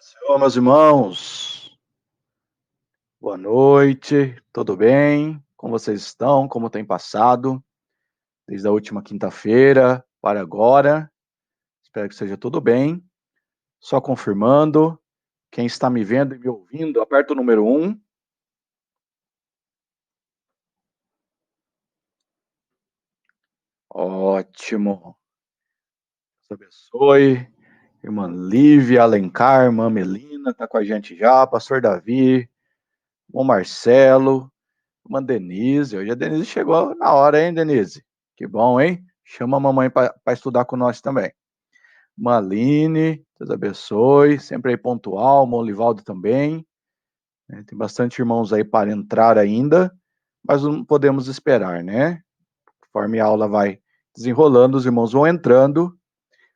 Senhor, meus irmãos, boa noite, tudo bem? Como vocês estão? Como tem passado desde a última quinta-feira para agora? Espero que seja tudo bem. Só confirmando, quem está me vendo e me ouvindo, aperta o número 1. Ótimo. Deus abençoe. Irmã Lívia, Alencar, irmã Melina, está com a gente já, pastor Davi, irmão Marcelo, irmã Denise. Hoje a Denise chegou na hora, hein, Denise? Que bom, hein? Chama a mamãe para estudar com nós também. Maline, Deus abençoe, sempre aí pontual, Molivaldo também. Tem bastante irmãos aí para entrar ainda, mas não podemos esperar, né? Conforme a aula vai desenrolando, os irmãos vão entrando,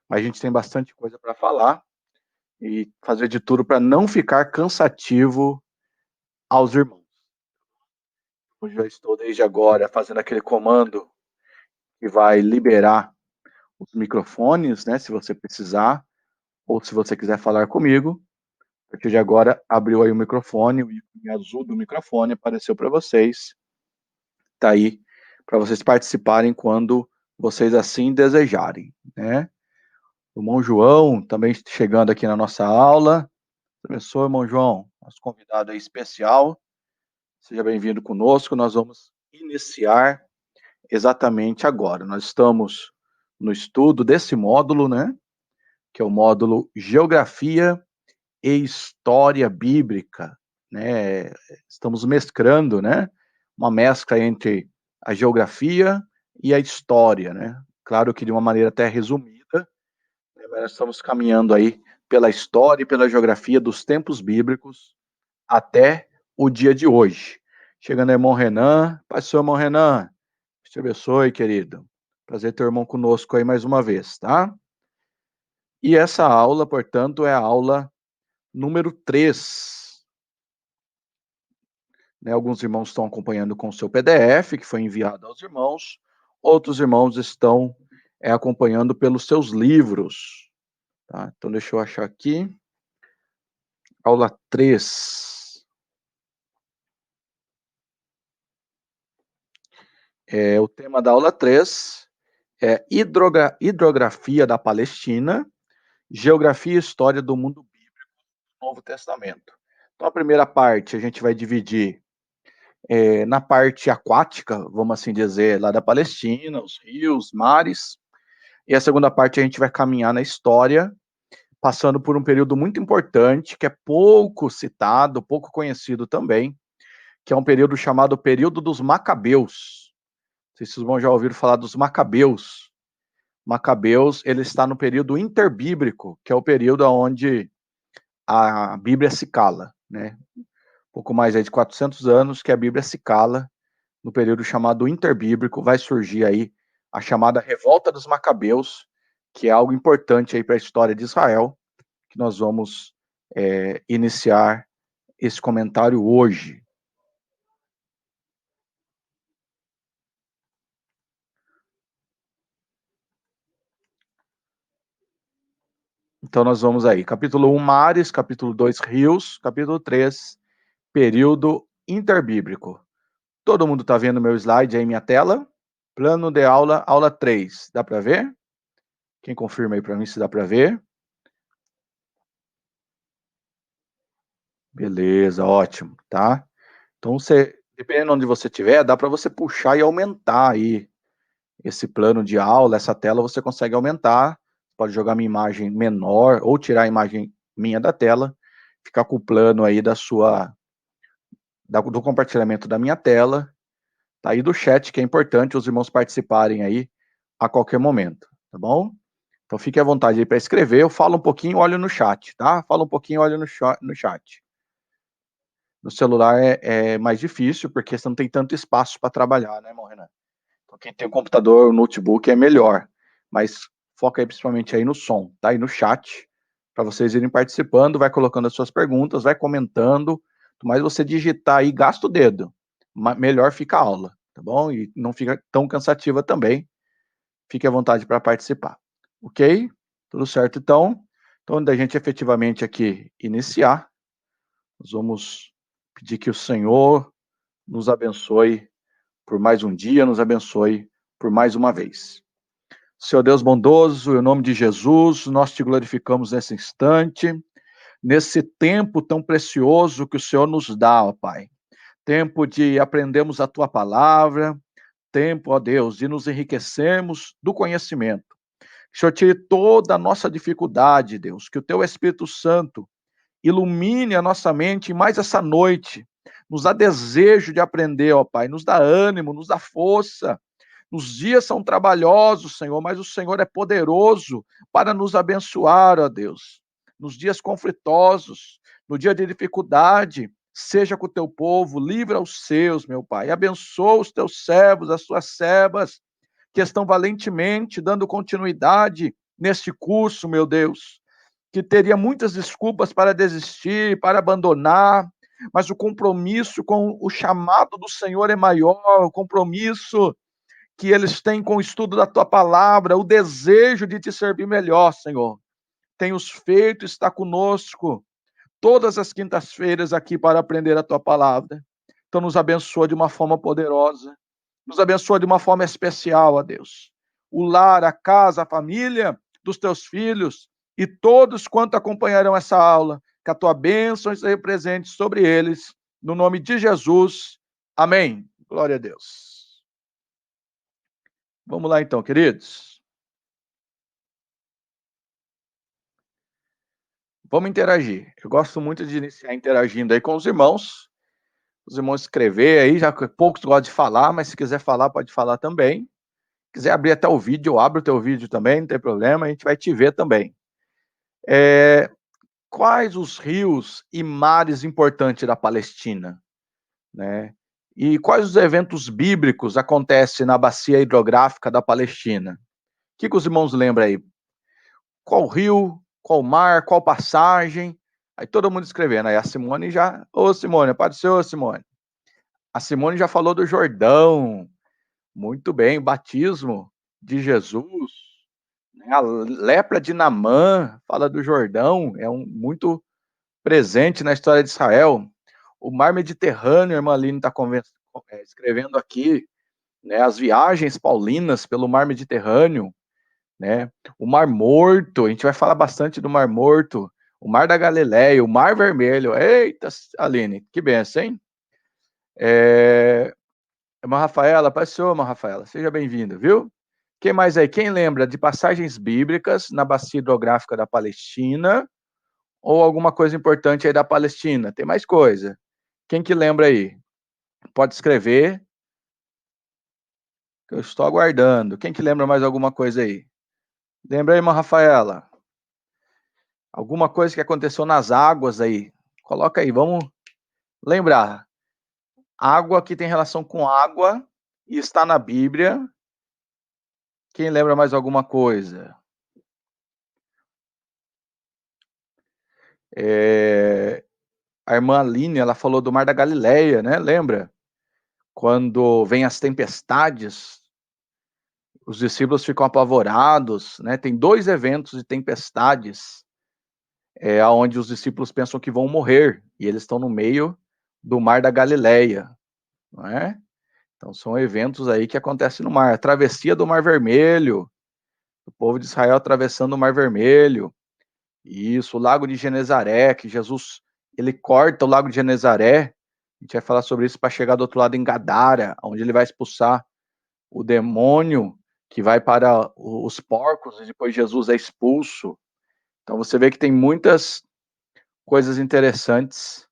mas a gente tem bastante coisa para falar e fazer de tudo para não ficar cansativo aos irmãos. Eu já estou desde agora fazendo aquele comando que vai liberar os microfones, né, se você precisar, ou se você quiser falar comigo. A partir de agora, abriu aí o microfone, o ícone azul do microfone apareceu para vocês. Tá aí para vocês participarem quando vocês assim desejarem, né? O irmão João também chegando aqui na nossa aula. Professor, irmão João, nosso convidado aí especial. Seja bem-vindo conosco. Nós vamos iniciar exatamente agora. Nós estamos no estudo desse módulo, né? Que é o módulo Geografia e História Bíblica, né? Estamos mesclando, né? Uma mescla entre a geografia e a história, né? Claro que de uma maneira até resumida, né? Mas nós estamos caminhando aí pela história e pela geografia dos tempos bíblicos até o dia de hoje. Chegando aí, irmão Renan. Paz do seu irmão Renan. Deus te abençoe, querido. Prazer ter o irmão conosco aí mais uma vez, tá? E essa aula, portanto, é a aula número 3. Né, alguns irmãos estão acompanhando com o seu PDF, que foi enviado aos irmãos. Outros irmãos estão acompanhando pelos seus livros. Tá? Então, deixa eu achar aqui. Aula 3. O tema da aula 3 é Hidrografia da Palestina, Geografia e História do Mundo Bíblico do Novo Testamento. Então, a primeira parte a gente vai dividir na parte aquática, vamos assim dizer, lá da Palestina, os rios, mares. E a segunda parte a gente vai caminhar na história, passando por um período muito importante, que é pouco citado, pouco conhecido também, que é um período chamado período dos Macabeus. Não sei se vocês já ouviram falar dos Macabeus. Macabeus, ele está no período interbíblico, que é o período onde a Bíblia se cala, né? Pouco mais aí de 400 anos que a Bíblia se cala, no período chamado interbíblico, vai surgir aí a chamada Revolta dos Macabeus, que é algo importante aí para a história de Israel, que nós vamos iniciar esse comentário hoje. Então nós vamos aí, capítulo 1, mares, capítulo 2, rios, capítulo 3, período interbíblico. Todo mundo está vendo meu slide aí em minha tela? Plano de aula, aula 3. Dá para ver? Quem confirma aí para mim se dá para ver? Beleza, ótimo, tá? Então, dependendo de onde você estiver, dá para você puxar e aumentar aí esse plano de aula, essa tela você consegue aumentar. Pode jogar minha imagem menor ou tirar a imagem minha da tela, ficar com o plano aí do compartilhamento da minha tela, tá aí do chat, que é importante os irmãos participarem aí a qualquer momento, tá bom? Então fique à vontade aí para escrever, eu falo um pouquinho, olho no chat, tá? Falo um pouquinho, olho no chat. No celular é mais difícil, porque você não tem tanto espaço para trabalhar, né, irmão Renan? Então, quem tem um computador, um notebook é melhor, mas foca aí principalmente aí no som, tá? E no chat, para vocês irem participando, vai colocando as suas perguntas, vai comentando, quanto mais você digitar aí, gasta o dedo, melhor fica a aula, tá bom? E não fica tão cansativa também, fique à vontade para participar, ok? Tudo certo, então? Então, antes da gente efetivamente aqui iniciar, nós vamos pedir que o Senhor nos abençoe por mais um dia, nos abençoe por mais uma vez. Senhor Deus bondoso, em nome de Jesus, nós te glorificamos nesse instante, nesse tempo tão precioso que o Senhor nos dá, ó Pai. Tempo de aprendermos a tua palavra, tempo, ó Deus, de nos enriquecermos do conhecimento. Que o Senhor tire toda a nossa dificuldade, Deus, que o teu Espírito Santo ilumine a nossa mente mais essa noite, nos dá desejo de aprender, ó Pai, nos dá ânimo, nos dá força. Os dias são trabalhosos, Senhor, mas o Senhor é poderoso para nos abençoar, ó Deus. Nos dias conflitosos, no dia de dificuldade, seja com o teu povo, livra os seus, meu Pai. Abençoa os teus servos, as tuas servas, que estão valentemente dando continuidade neste curso, meu Deus, que teria muitas desculpas para desistir, para abandonar, mas o compromisso com o chamado do Senhor é maior, o compromisso que eles têm com o estudo da tua palavra, o desejo de te servir melhor, Senhor. Tem-os feito, está conosco todas as quintas-feiras aqui para aprender a tua palavra. Então nos abençoa de uma forma poderosa, nos abençoa de uma forma especial, ó Deus. O lar, a casa, a família dos teus filhos e todos quanto acompanharão essa aula, que a tua bênção esteja presente sobre eles, no nome de Jesus. Amém. Glória a Deus. Vamos lá então, queridos. Vamos interagir. Eu gosto muito de iniciar interagindo aí com os irmãos escrever aí, já que poucos gostam de falar, mas se quiser falar, pode falar também. Se quiser abrir até o vídeo, eu abro o teu vídeo também, não tem problema, a gente vai te ver também. Quais os rios e mares importantes da Palestina, né? E quais os eventos bíblicos acontecem na bacia hidrográfica da Palestina? O que os irmãos lembram aí? Qual rio, qual mar, qual passagem? Aí todo mundo escrevendo. Aí a Simone já. Ô, Simone, apareceu, Simone. A Simone já falou do Jordão. Muito bem, batismo de Jesus. A lepra de Naamã fala do Jordão, é muito presente na história de Israel. O mar Mediterrâneo, a irmã Aline está escrevendo aqui, né, as viagens paulinas pelo mar Mediterrâneo, né? O Mar Morto, a gente vai falar bastante do Mar Morto, o Mar da Galileia, o Mar Vermelho. Eita, Aline, que benção, hein? Irmã Rafaela, apareceu, irmã Rafaela, seja bem-vinda, viu? Quem mais aí? Quem lembra de passagens bíblicas na bacia hidrográfica da Palestina ou alguma coisa importante aí da Palestina? Tem mais coisa. Quem que lembra aí? Pode escrever, que eu estou aguardando. Quem que lembra mais alguma coisa aí? Lembra aí, irmã Rafaela? Alguma coisa que aconteceu nas águas aí. Coloca aí, vamos lembrar. Água que tem relação com água e está na Bíblia. Quem lembra mais alguma coisa? A irmã Aline, ela falou do Mar da Galileia, né? Lembra? Quando vem as tempestades, os discípulos ficam apavorados, né? Tem 2 eventos de tempestades, onde os discípulos pensam que vão morrer, e eles estão no meio do Mar da Galileia, não é? Então são eventos aí que acontecem no mar. A travessia do Mar Vermelho, o povo de Israel atravessando o Mar Vermelho. Isso, o Lago de Genezaré, que Jesus ele corta o Lago de Genezaré. A gente vai falar sobre isso para chegar do outro lado em Gadara, onde ele vai expulsar o demônio que vai para os porcos e depois Jesus é expulso. Então você vê que tem muitas coisas interessantes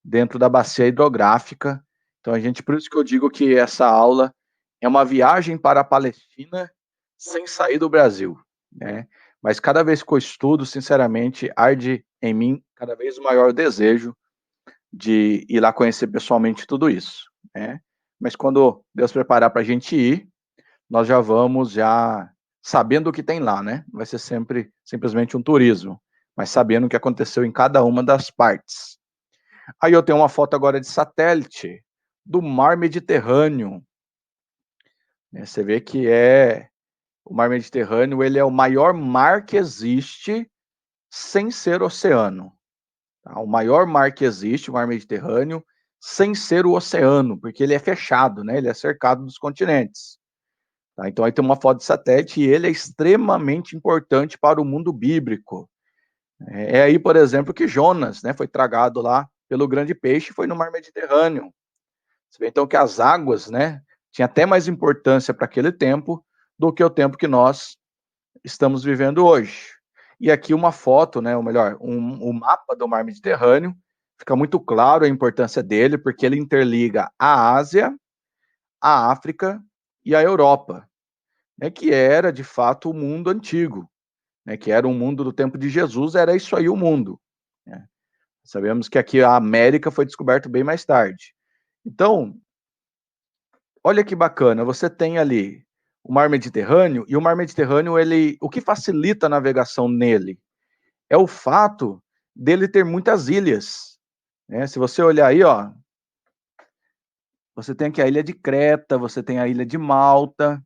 dentro da bacia hidrográfica. Então por isso que eu digo que essa aula é uma viagem para a Palestina sem sair do Brasil, né? Mas cada vez que eu estudo, sinceramente, arde em mim cada vez o maior desejo de ir lá conhecer pessoalmente tudo isso, né? Mas quando Deus preparar para a gente ir, nós já vamos já sabendo o que tem lá, né? Vai ser sempre simplesmente um turismo, mas sabendo o que aconteceu em cada uma das partes. Aí eu tenho uma foto agora de satélite do Mar Mediterrâneo, né? Você vê que o Mar Mediterrâneo, ele é o maior mar que existe sem ser oceano. Tá? O maior mar que existe, o mar Mediterrâneo, sem ser o oceano, porque ele é fechado, né? Ele é cercado dos continentes. Tá? Então aí tem uma foto de satélite e ele é extremamente importante para o mundo bíblico. É aí, por exemplo, que Jonas, né, foi tragado lá pelo grande peixe, foi no mar Mediterrâneo. Você vê então que as águas, né, tinha até mais importância para aquele tempo do que o tempo que nós estamos vivendo hoje. E aqui uma foto, né, ou melhor, um mapa do mar Mediterrâneo, fica muito claro a importância dele, porque ele interliga a Ásia, a África e a Europa, né, que era de fato o mundo antigo, né, que era o mundo do tempo de Jesus, era isso aí o mundo. Né? Sabemos que aqui a América foi descoberta bem mais tarde. Então, olha que bacana, você tem ali o Mar Mediterrâneo, e o Mar Mediterrâneo, ele, o que facilita a navegação nele é o fato dele ter muitas ilhas, né? Se você olhar aí, ó, você tem aqui a ilha de Creta, você tem a ilha de Malta,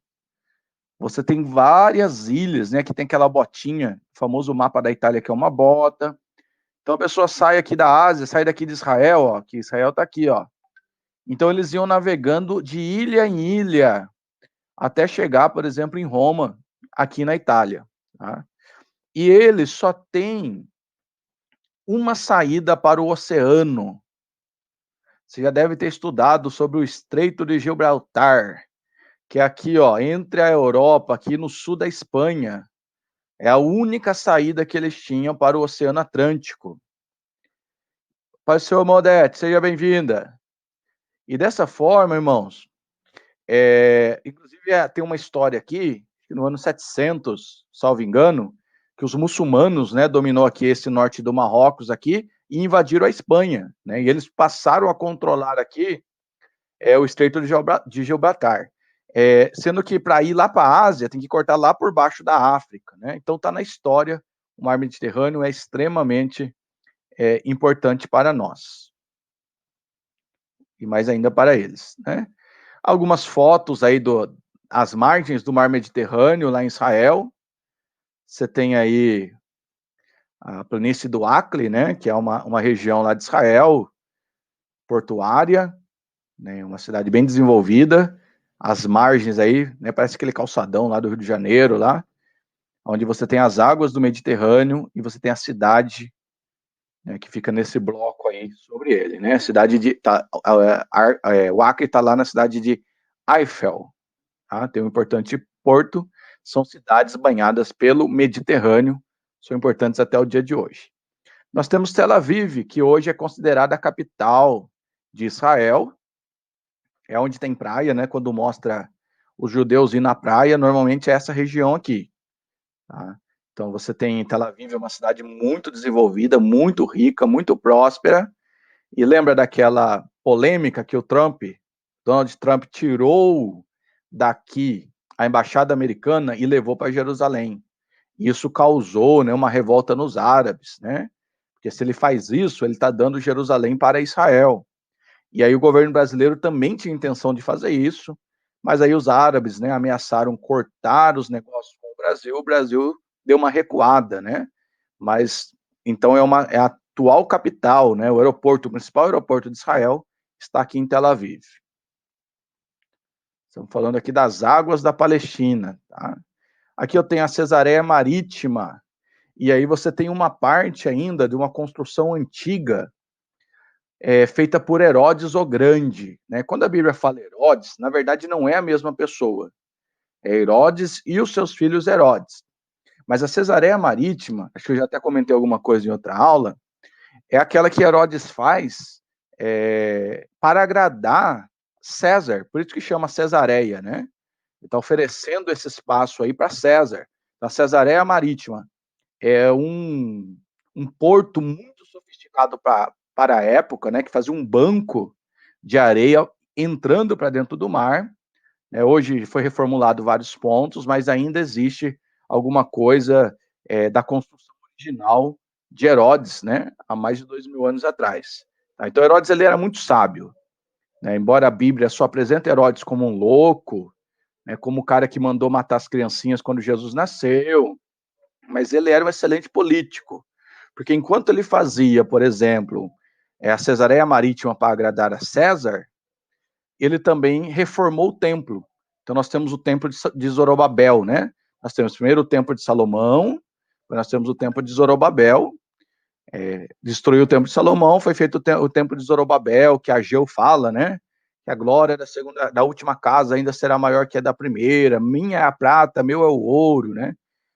você tem várias ilhas, né? Que tem aquela botinha, o famoso mapa da Itália que é uma bota. Então a pessoa sai aqui da Ásia, sai daqui de Israel, ó, que Israel tá aqui, ó. Então eles iam navegando de ilha em ilha até chegar, por exemplo, em Roma, aqui na Itália, tá? E ele só tem uma saída para o oceano. Você já deve ter estudado sobre o Estreito de Gibraltar, que é aqui, ó, entre a Europa, aqui no sul da Espanha. É a única saída que eles tinham para o Oceano Atlântico. Pai, senhor Modete, seja bem-vinda. E dessa forma, irmãos, inclusive tem uma história aqui, que no ano 700, salvo engano, que os muçulmanos, né, dominou aqui esse norte do Marrocos aqui e invadiram a Espanha, né, e eles passaram a controlar aqui o Estreito de Gibraltar, sendo que para ir lá para a Ásia tem que cortar lá por baixo da África, né, então está na história, o mar Mediterrâneo é extremamente importante para nós, e mais ainda para eles, né. Algumas fotos aí as margens do mar Mediterrâneo, lá em Israel. Você tem aí a planície do Acre, né, que é uma região lá de Israel, portuária, né, uma cidade bem desenvolvida. As margens aí, né, parece aquele calçadão lá do Rio de Janeiro, lá, onde você tem as águas do Mediterrâneo e você tem a cidade, né, que fica nesse bloco aí sobre ele, né, a cidade de, o Acre está lá na cidade de Eifel, tá? Tem um importante porto, são cidades banhadas pelo Mediterrâneo, são importantes até o dia de hoje. Nós temos Tel Aviv, que hoje é considerada a capital de Israel, é onde tem praia, né? Quando mostra os judeus ir na praia, normalmente é essa região aqui. Tá? Então você tem Tel Aviv, é uma cidade muito desenvolvida, muito rica, muito próspera. E lembra daquela polêmica que Donald Trump tirou daqui a embaixada americana e levou para Jerusalém. Isso causou, né, uma revolta nos árabes, né? Porque se ele faz isso, ele está dando Jerusalém para Israel. E aí o governo brasileiro também tinha intenção de fazer isso, mas aí os árabes, né, ameaçaram cortar os negócios com o Brasil deu uma recuada, né? Mas então é a atual capital, né, o principal aeroporto de Israel está aqui em Tel Aviv. Estamos falando aqui das águas da Palestina, tá? Aqui eu tenho a Cesareia Marítima, e aí você tem uma parte ainda de uma construção antiga, feita por Herodes o Grande, né? Quando a Bíblia fala Herodes, na verdade não é a mesma pessoa. É Herodes e os seus filhos Herodes. Mas a Cesareia Marítima, acho que eu já até comentei alguma coisa em outra aula, é aquela que Herodes faz para agradar César, por isso que chama Cesareia, né? Ele está oferecendo esse espaço aí para César. A Cesareia Marítima é um porto muito sofisticado para a época, né, que fazia um banco de areia entrando para dentro do mar. Né, hoje foi reformulado vários pontos, mas ainda existe alguma coisa da construção original de Herodes, né, há mais de 2000 anos atrás. Tá? Então Herodes ele era muito sábio, né, embora a Bíblia só apresente Herodes como um louco, né, como o cara que mandou matar as criancinhas quando Jesus nasceu, mas ele era um excelente político, Porque enquanto ele fazia, por exemplo, a Cesareia Marítima para agradar a César, ele também reformou o templo. Então nós temos o templo de Zorobabel, né? Nós temos primeiro o templo de Salomão, nós temos o templo de Zorobabel, destruiu o templo de Salomão, foi feito o templo de Zorobabel, que Ageu fala, né? Que a glória da última casa ainda será maior que a da primeira, minha é a prata, meu é o ouro, né?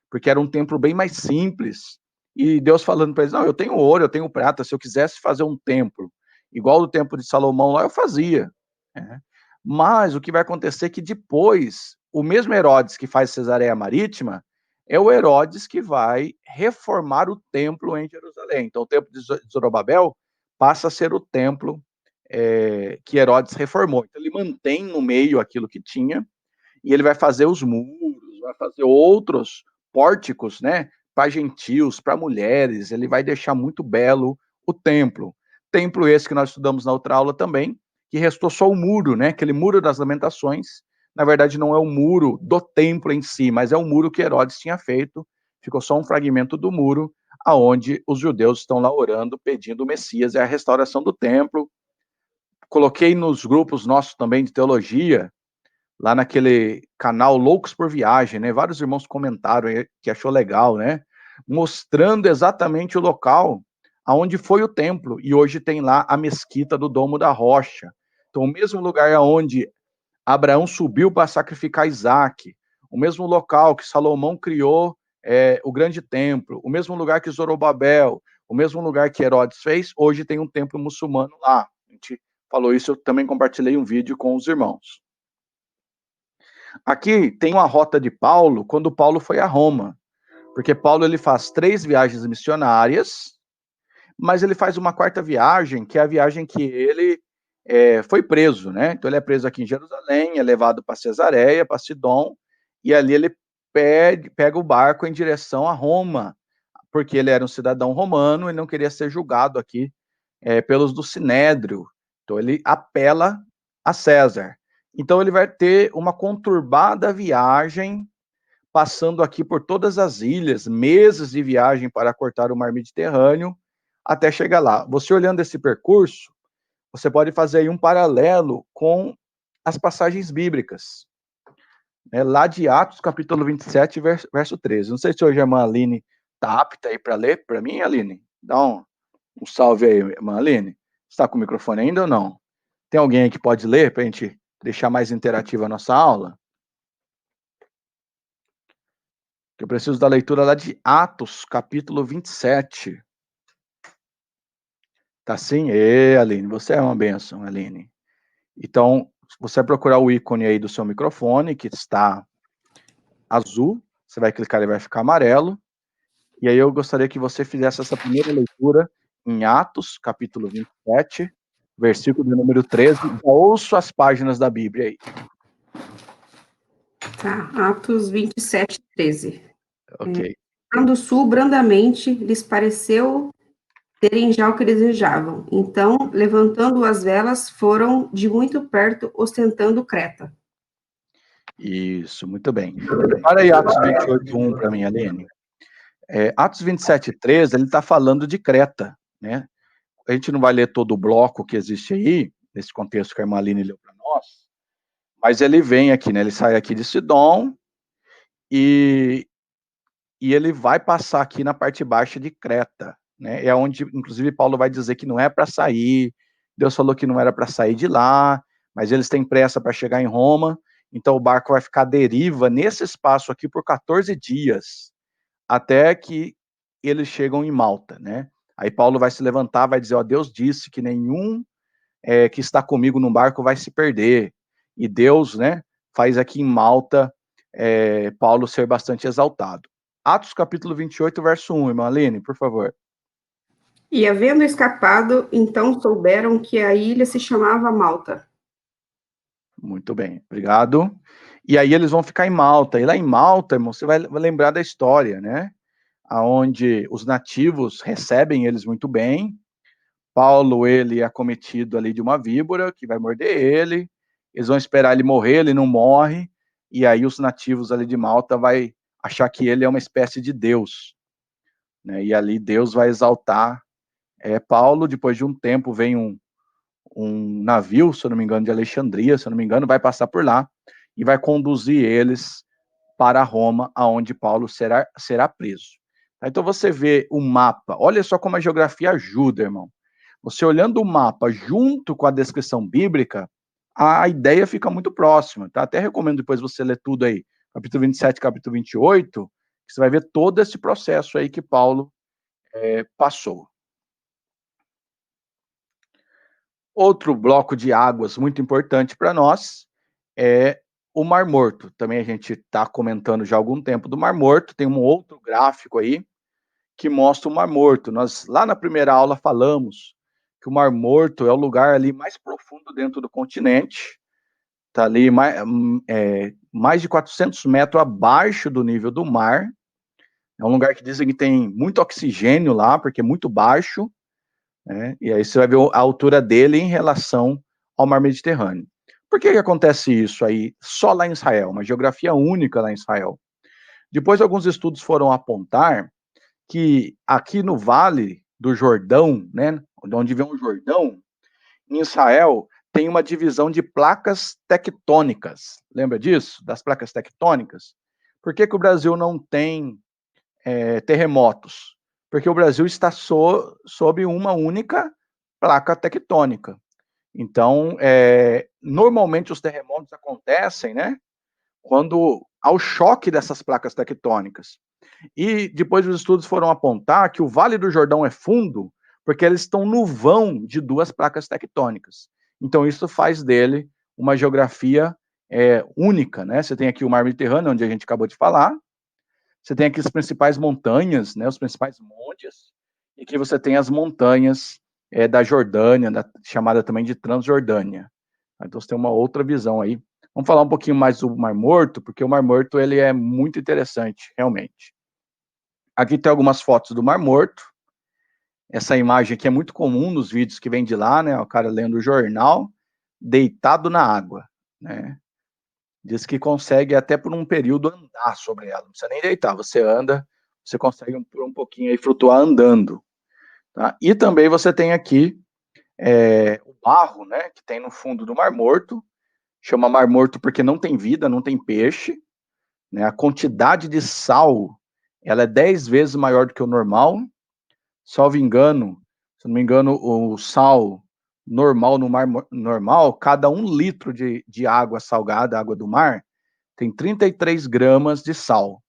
Porque era um templo bem mais simples. E Deus falando para eles, não, eu tenho ouro, eu tenho prata, se eu quisesse fazer um templo igual o templo de Salomão lá, eu fazia. Né? Mas o que vai acontecer é que depois, o mesmo Herodes que faz Cesareia Marítima, é o Herodes que vai reformar o templo em Jerusalém. Então, o templo de Zorobabel passa a ser o templo que Herodes reformou. Então, ele mantém no meio aquilo que tinha, e ele vai fazer os muros, vai fazer outros pórticos, né, para gentios, para mulheres, ele vai deixar muito belo o templo. Templo esse que nós estudamos na outra aula também, que restou só o muro, né, aquele muro das lamentações, na verdade não é o muro do templo em si, mas é o muro que Herodes tinha feito, ficou só um fragmento do muro, aonde os judeus estão lá orando, pedindo o Messias, é a restauração do templo. Coloquei nos grupos nossos também de teologia, lá naquele canal Loucos por Viagem, né? Vários irmãos comentaram que achou legal, né? Mostrando exatamente o local aonde foi o templo. E hoje tem lá a mesquita do Domo da Rocha. Então, o mesmo lugar aonde Abraão subiu para sacrificar Isaac, o mesmo local que Salomão criou o grande templo, o mesmo lugar que Zorobabel, o mesmo lugar que Herodes fez, hoje tem um templo muçulmano lá. A gente falou isso, eu também compartilhei um vídeo com os irmãos. Aqui tem uma rota de Paulo, quando Paulo foi a Roma, porque Paulo ele faz 3 viagens missionárias, mas ele faz uma quarta viagem, que é a viagem que ele foi preso, né? Então ele é preso aqui em Jerusalém, é levado para Cesareia, para Sidom, e ali ele pega o barco em direção a Roma, porque ele era um cidadão romano e não queria ser julgado aqui pelos do Sinédrio. Então ele apela a César. Então ele vai ter uma conturbada viagem, passando aqui por todas as ilhas, meses de viagem para cortar o mar Mediterrâneo, até chegar lá. Você olhando esse percurso, você pode fazer aí um paralelo com as passagens bíblicas, né? Lá de Atos, capítulo 27, verso 13. Não sei se hoje a irmã Aline está apta aí para ler para mim, Aline? Dá um salve aí, irmã Aline. Está com o microfone ainda ou não? Tem alguém aí que pode ler para a gente deixar mais interativa a nossa aula? Eu preciso da leitura lá de Atos, capítulo 27. Tá sim? Aline, você é uma bênção, Aline. Então, você vai procurar o ícone aí do seu microfone, que está azul, você vai clicar, ele vai ficar amarelo, e aí eu gostaria que você fizesse essa primeira leitura em Atos, capítulo 27, versículo de número 13, ouço as páginas da Bíblia aí. Tá, Atos 27, 13. Ok. Do sul, brandamente, lhes pareceu terem já o que desejavam. Então, levantando as velas, foram de muito perto, ostentando Creta. Isso, muito bem. Prepara aí Atos 28, 1 para mim, Aline. Atos 27, 13, ele está falando de Creta, né? A gente não vai ler todo o bloco que existe aí, nesse contexto que a irmã Aline leu para nós, mas ele vem aqui, né? Ele sai aqui de Sidom e ele vai passar aqui na parte baixa de Creta, né? É onde, inclusive, Paulo vai dizer que não é para sair. Deus falou que não era para sair de lá, mas eles têm pressa para chegar em Roma, então o barco vai ficar à deriva nesse espaço aqui por 14 dias, até que eles chegam em Malta, né? Aí Paulo vai se levantar, vai dizer, ó, Deus disse que nenhum que está comigo no barco vai se perder. E Deus, né, faz aqui em Malta Paulo ser bastante exaltado. Atos capítulo 28, verso 1, irmã Aline, por favor. E havendo escapado, então souberam que a ilha se chamava Malta. Muito bem, obrigado. E aí eles vão ficar em Malta. E lá em Malta, irmão, você vai lembrar da história, né? Aonde os nativos recebem eles muito bem. Paulo, ele é acometido ali de uma víbora que vai morder ele. Eles vão esperar ele morrer, ele não morre. E aí os nativos ali de Malta vai achar que ele é uma espécie de Deus. né? E ali Deus vai exaltar Paulo. Depois de um tempo vem um navio, se eu não me engano, de Alexandria, se eu não me engano, vai passar por lá e vai conduzir eles para Roma, aonde Paulo será preso. Então você vê o mapa, olha só como a geografia ajuda, irmão. Você olhando o mapa junto com a descrição bíblica, a ideia fica muito próxima, tá? Até recomendo depois você ler tudo aí, capítulo 27, capítulo 28, que você vai ver todo esse processo aí que Paulo passou. Outro bloco de águas muito importante para nós é o Mar Morto. Também a gente está comentando já há algum tempo do Mar Morto, tem um outro gráfico aí que mostra o Mar Morto. Nós, lá na primeira aula, falamos que o Mar Morto é o lugar ali mais profundo dentro do continente, está ali mais de 400 metros abaixo do nível do mar. É um lugar que dizem que tem muito oxigênio lá, porque é muito baixo, né? E aí você vai ver a altura dele em relação ao mar Mediterrâneo. Por que acontece isso aí só lá em Israel? Uma geografia única lá em Israel. Depois, alguns estudos foram apontar que aqui no Vale do Jordão, né, onde vem o Jordão, em Israel, tem uma divisão de placas tectônicas. Lembra disso? Das placas tectônicas? Por que o Brasil não tem terremotos? Porque o Brasil está sob uma única placa tectônica. Então, normalmente os terremotos acontecem, né, quando há o choque dessas placas tectônicas. E depois os estudos foram apontar que o Vale do Jordão é fundo porque eles estão no vão de duas placas tectônicas. Então isso faz dele uma geografia única, né? Você tem aqui o Mar Mediterrâneo, onde a gente acabou de falar. Você tem aqui as principais montanhas, né? Os principais montes. E aqui você tem as montanhas da Jordânia, chamada também de Transjordânia. Então você tem uma outra visão aí. Vamos falar um pouquinho mais do Mar Morto, porque o Mar Morto ele é muito interessante, realmente. Aqui tem algumas fotos do Mar Morto. Essa imagem aqui é muito comum nos vídeos que vem de lá, né? O cara lendo o jornal, deitado na água, né? Diz que consegue até por um período andar sobre ela. Não precisa nem deitar, você anda, você consegue por um pouquinho aí flutuar andando. Tá? E também você tem aqui o barro, né? Que tem no fundo do Mar Morto. Chama Mar Morto porque não tem vida, não tem peixe. Né? A quantidade de sal, ela é 10 vezes maior do que o normal. Salvo engano, se não me engano, o sal normal no mar normal, cada 1 litro de água salgada, água do mar, tem 33 gramas de sal.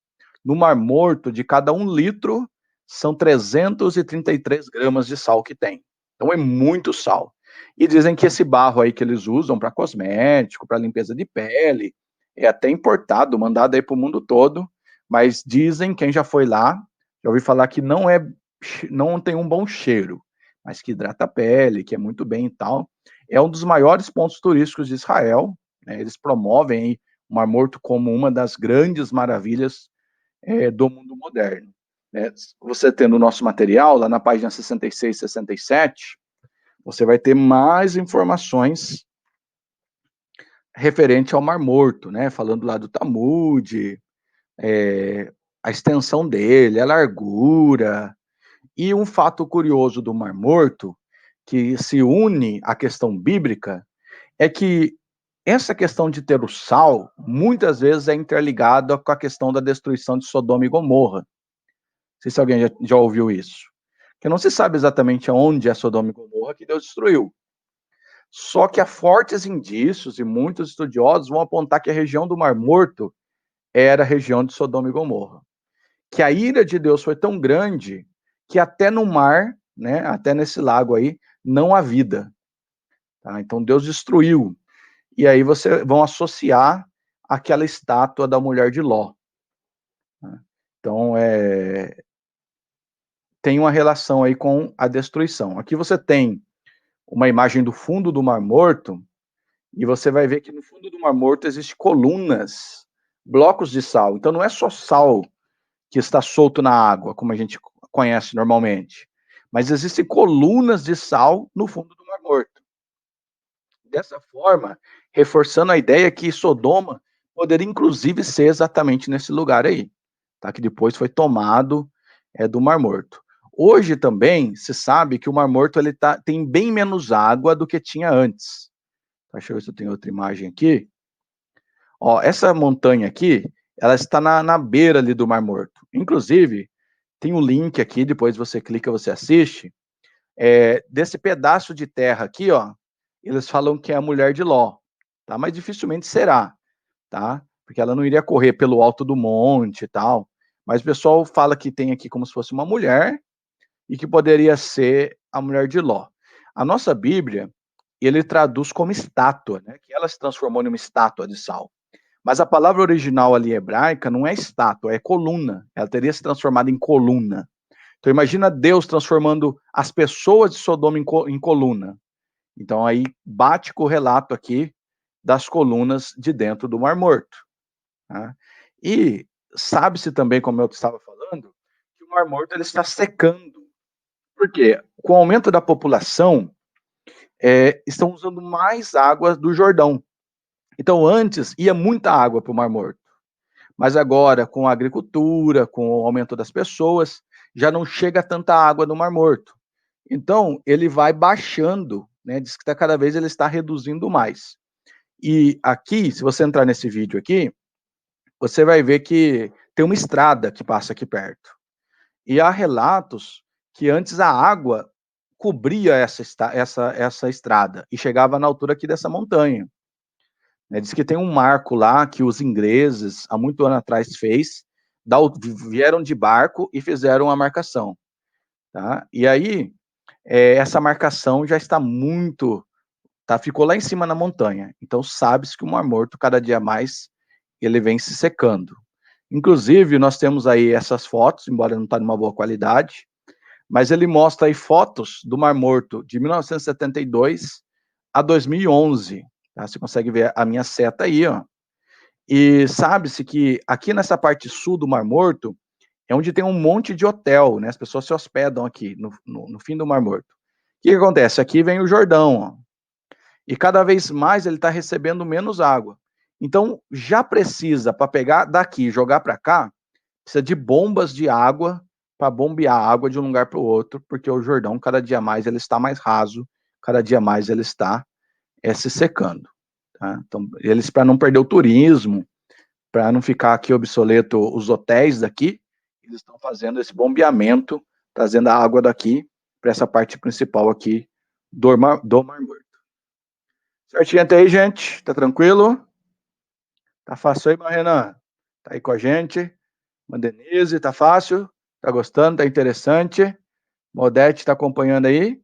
No Mar Morto, de cada 1 litro, são 333 gramas de sal que tem. Então é muito sal. E dizem que esse barro aí que eles usam para cosmético, para limpeza de pele, é até importado, mandado aí para o mundo todo, mas dizem, quem já foi lá, já ouvi falar que não tem um bom cheiro, mas que hidrata a pele, que é muito bem e tal. É um dos maiores pontos turísticos de Israel, né? Eles promovem aí o Mar Morto como uma das grandes maravilhas do mundo moderno. Né? Você tendo o nosso material, lá na página 66 e 67, você vai ter mais informações referente ao Mar Morto, né? Falando lá do Talmud, a extensão dele, a largura. E um fato curioso do Mar Morto, que se une à questão bíblica, é que essa questão de ter o sal, muitas vezes é interligada com a questão da destruição de Sodoma e Gomorra. Não sei se alguém já ouviu isso. Que não se sabe exatamente onde é Sodoma e Gomorra que Deus destruiu. Só que há fortes indícios, e muitos estudiosos vão apontar que a região do Mar Morto era a região de Sodoma e Gomorra. Que a ira de Deus foi tão grande que até no mar, né, até nesse lago aí, não há vida. Tá? Então Deus destruiu. E aí você vão associar aquela estátua da mulher de Ló. Né? Então, tem uma relação aí com a destruição. Aqui você tem uma imagem do fundo do Mar Morto, e você vai ver que no fundo do Mar Morto existem colunas, blocos de sal. Então não é só sal que está solto na água, como a gente conhece normalmente, mas existem colunas de sal no fundo do Mar Morto. Dessa forma, reforçando a ideia que Sodoma poderia inclusive ser exatamente nesse lugar aí, tá? Que depois foi tomado do Mar Morto. Hoje também se sabe que o Mar Morto tem bem menos água do que tinha antes. Deixa eu ver se eu tenho outra imagem aqui. Ó, essa montanha aqui, ela está na beira ali do Mar Morto. Inclusive, tem um link aqui, depois você clica, você assiste, desse pedaço de terra aqui, ó, eles falam que é a mulher de Ló, tá? Mas dificilmente será, tá? Porque ela não iria correr pelo alto do monte e tal. Mas o pessoal fala que tem aqui como se fosse uma mulher e que poderia ser a mulher de Ló. A nossa Bíblia, ele traduz como estátua, né? Que ela se transformou numa estátua de sal. Mas a palavra original ali hebraica não é estátua, é coluna. Ela teria se transformado em coluna. Então imagina Deus transformando as pessoas de Sodoma em coluna. Então aí bate com o relato aqui das colunas de dentro do Mar Morto. Tá? E sabe-se também, como eu estava falando, que o Mar Morto ele está secando. Por quê? Com o aumento da população, estão usando mais água do Jordão. Então antes ia muita água para o Mar Morto. Mas agora, com a agricultura, com o aumento das pessoas, já não chega tanta água no Mar Morto. Então, ele vai baixando, né? Diz que cada vez ele está reduzindo mais. E aqui, se você entrar nesse vídeo aqui, você vai ver que tem uma estrada que passa aqui perto. E há relatos que antes a água cobria essa estrada e chegava na altura aqui dessa montanha. Diz que tem um marco lá que os ingleses, há muito ano atrás, vieram de barco e fizeram a marcação. Tá? E aí, essa marcação já está ficou lá em cima na montanha. Então, sabe-se que o Mar Morto, cada dia mais, ele vem se secando. Inclusive, nós temos aí essas fotos, embora não está numa boa qualidade, mas ele mostra aí fotos do Mar Morto de 1972 a 2011. Tá? Você consegue ver a minha seta aí, ó. E sabe-se que aqui nessa parte sul do Mar Morto é onde tem um monte de hotel, né? As pessoas se hospedam aqui no fim do Mar Morto. O que acontece? Aqui vem o Jordão, ó, e cada vez mais ele está recebendo menos água. Então já precisa, para pegar daqui e jogar para cá, precisa de bombas de água para bombear a água de um lugar para o outro, porque o Jordão cada dia mais ele está mais raso, cada dia mais ele está se secando. Tá? Então eles, para não perder o turismo, para não ficar aqui obsoleto os hotéis daqui, eles estão fazendo esse bombeamento, trazendo a água daqui para essa parte principal aqui do Mar Morto. Certinho até aí, gente? Tá tranquilo? Tá fácil aí, Renan? Tá aí com a gente? Denise, tá fácil? Tá gostando? Tá interessante? Modete tá acompanhando aí?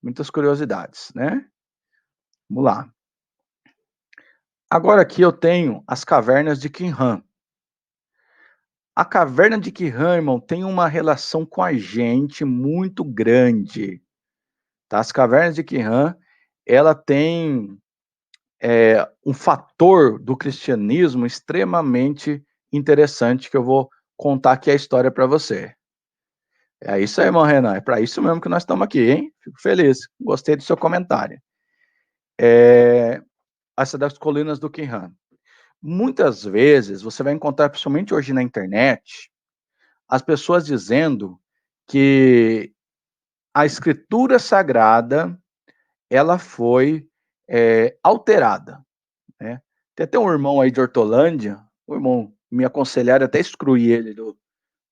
Muitas curiosidades, né? Vamos lá. Agora aqui eu tenho as cavernas de Qumran. A caverna de Qumran, irmão, tem uma relação com a gente muito grande. Tá? As cavernas de Qumran, ela tem um fator do cristianismo extremamente interessante que eu vou contar aqui a história para você. É isso aí, irmão Renan. É para isso mesmo que nós estamos aqui, hein? Fico feliz. Gostei do seu comentário. Essa das colinas do Qumran. Muitas vezes você vai encontrar, principalmente hoje na internet, as pessoas dizendo que a escritura sagrada ela foi alterada. Né? Tem até um irmão aí de Hortolândia, o irmão me aconselharam até excluir ele do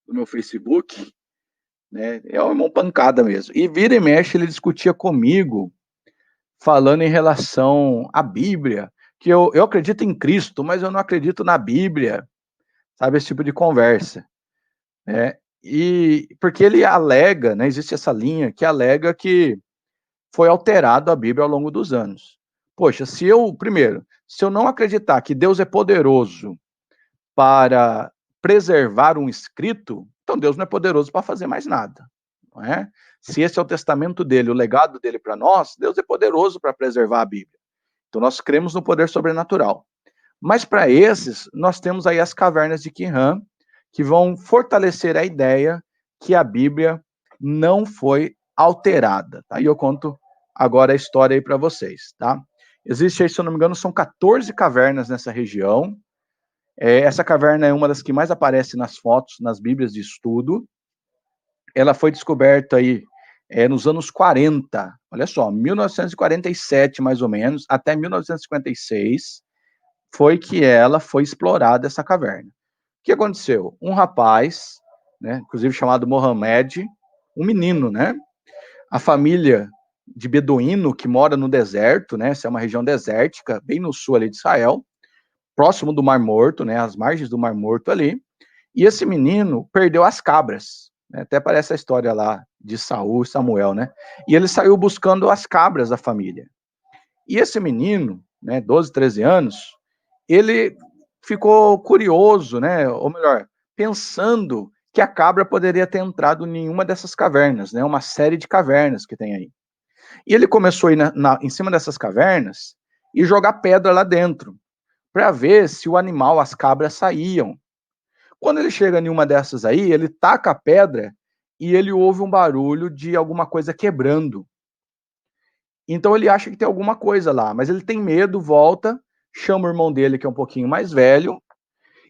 meu Facebook, né? É um irmão pancada mesmo. E vira e mexe ele discutia comigo, falando em relação à Bíblia, que eu acredito em Cristo, mas eu não acredito na Bíblia, sabe, esse tipo de conversa. Né? E porque ele alega, né, existe essa linha que alega que foi alterado a Bíblia ao longo dos anos. Poxa, primeiro, se eu não acreditar que Deus é poderoso para preservar um escrito, então Deus não é poderoso para fazer mais nada, não é? Se esse é o testamento dele, o legado dele para nós, Deus é poderoso para preservar a Bíblia. Então nós cremos no poder sobrenatural. Mas para esses, nós temos aí as cavernas de Qumran, que vão fortalecer a ideia que a Bíblia não foi alterada. Tá? E eu conto agora a história aí para vocês. Tá? Existe aí, se eu não me engano, são 14 cavernas nessa região. Essa caverna é uma das que mais aparece nas fotos, nas bíblias de estudo. Ela foi descoberta aí nos anos 40, olha só, 1947 mais ou menos, até 1956, foi que ela foi explorada, essa caverna. O que aconteceu? Um rapaz, né, inclusive chamado Mohamed, um menino, né? A família de beduíno que mora no deserto, né? Essa é uma região desértica, bem no sul ali de Israel, próximo do Mar Morto, né? Às margens do Mar Morto ali. E esse menino perdeu as cabras, né? Até parece a história lá de Saul e Samuel, né? E ele saiu buscando as cabras da família. E esse menino, né, 12, 13 anos, ele ficou curioso, né? Ou melhor, pensando que a cabra poderia ter entrado em uma dessas cavernas, né? Uma série de cavernas que tem aí. E ele começou a ir em cima dessas cavernas e jogar pedra lá dentro, para ver se o animal, as cabras, saíam. Quando ele chega em uma dessas aí, ele taca a pedra e ele ouve um barulho de alguma coisa quebrando. Então ele acha que tem alguma coisa lá, mas ele tem medo, volta, chama o irmão dele, que é um pouquinho mais velho,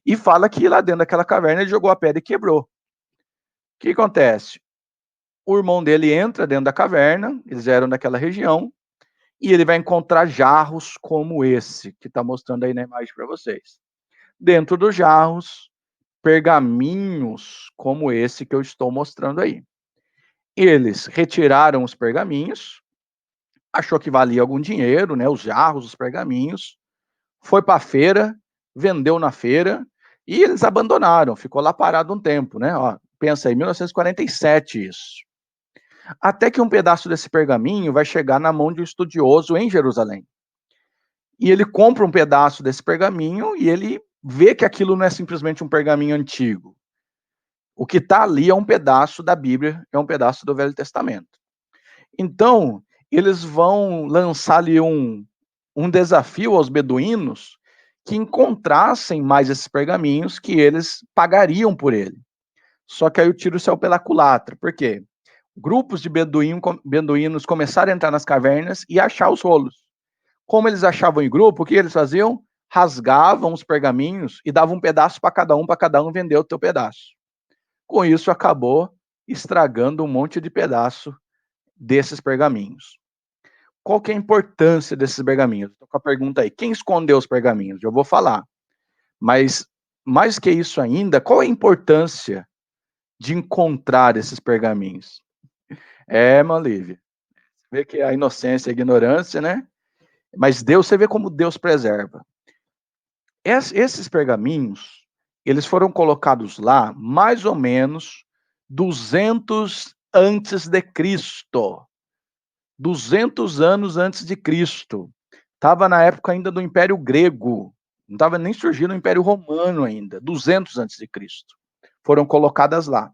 e fala que lá dentro daquela caverna ele jogou a pedra e quebrou. O que acontece? O irmão dele entra dentro da caverna, eles eram daquela região, e ele vai encontrar jarros como esse, que está mostrando aí na imagem para vocês. Dentro dos jarros, pergaminhos como esse que eu estou mostrando aí. Eles retiraram os pergaminhos, achou que valia algum dinheiro, né, os jarros, os pergaminhos, foi para a feira, vendeu na feira, e eles abandonaram, ficou lá parado um tempo, né? Ó, pensa aí, 1947 isso. Até que um pedaço desse pergaminho vai chegar na mão de um estudioso em Jerusalém. E ele compra um pedaço desse pergaminho e ele vê que aquilo não é simplesmente um pergaminho antigo. O que está ali é um pedaço da Bíblia, é um pedaço do Velho Testamento. Então, eles vão lançar ali um desafio aos beduínos que encontrassem mais esses pergaminhos, que eles pagariam por ele. Só que aí o tiro saiu pela culatra. Por quê? Grupos de beduínos começaram a entrar nas cavernas e achar os rolos. Como eles achavam em grupo, o que eles faziam? Rasgavam os pergaminhos e davam um pedaço para cada um vender o teu pedaço. Com isso, acabou estragando um monte de pedaço desses pergaminhos. Qual que é a importância desses pergaminhos? Estou com a pergunta aí. Quem escondeu os pergaminhos? Eu vou falar. Mas, mais que isso ainda, qual é a importância de encontrar esses pergaminhos? Malívia. Você vê que a inocência e a ignorância, né? Mas Deus, você vê como Deus preserva. Esses pergaminhos, eles foram colocados lá mais ou menos 200 antes de Cristo. 200 anos antes de Cristo. Estava na época ainda do Império Grego. Não estava nem surgindo o Império Romano ainda. 200 antes de Cristo. Foram colocadas lá.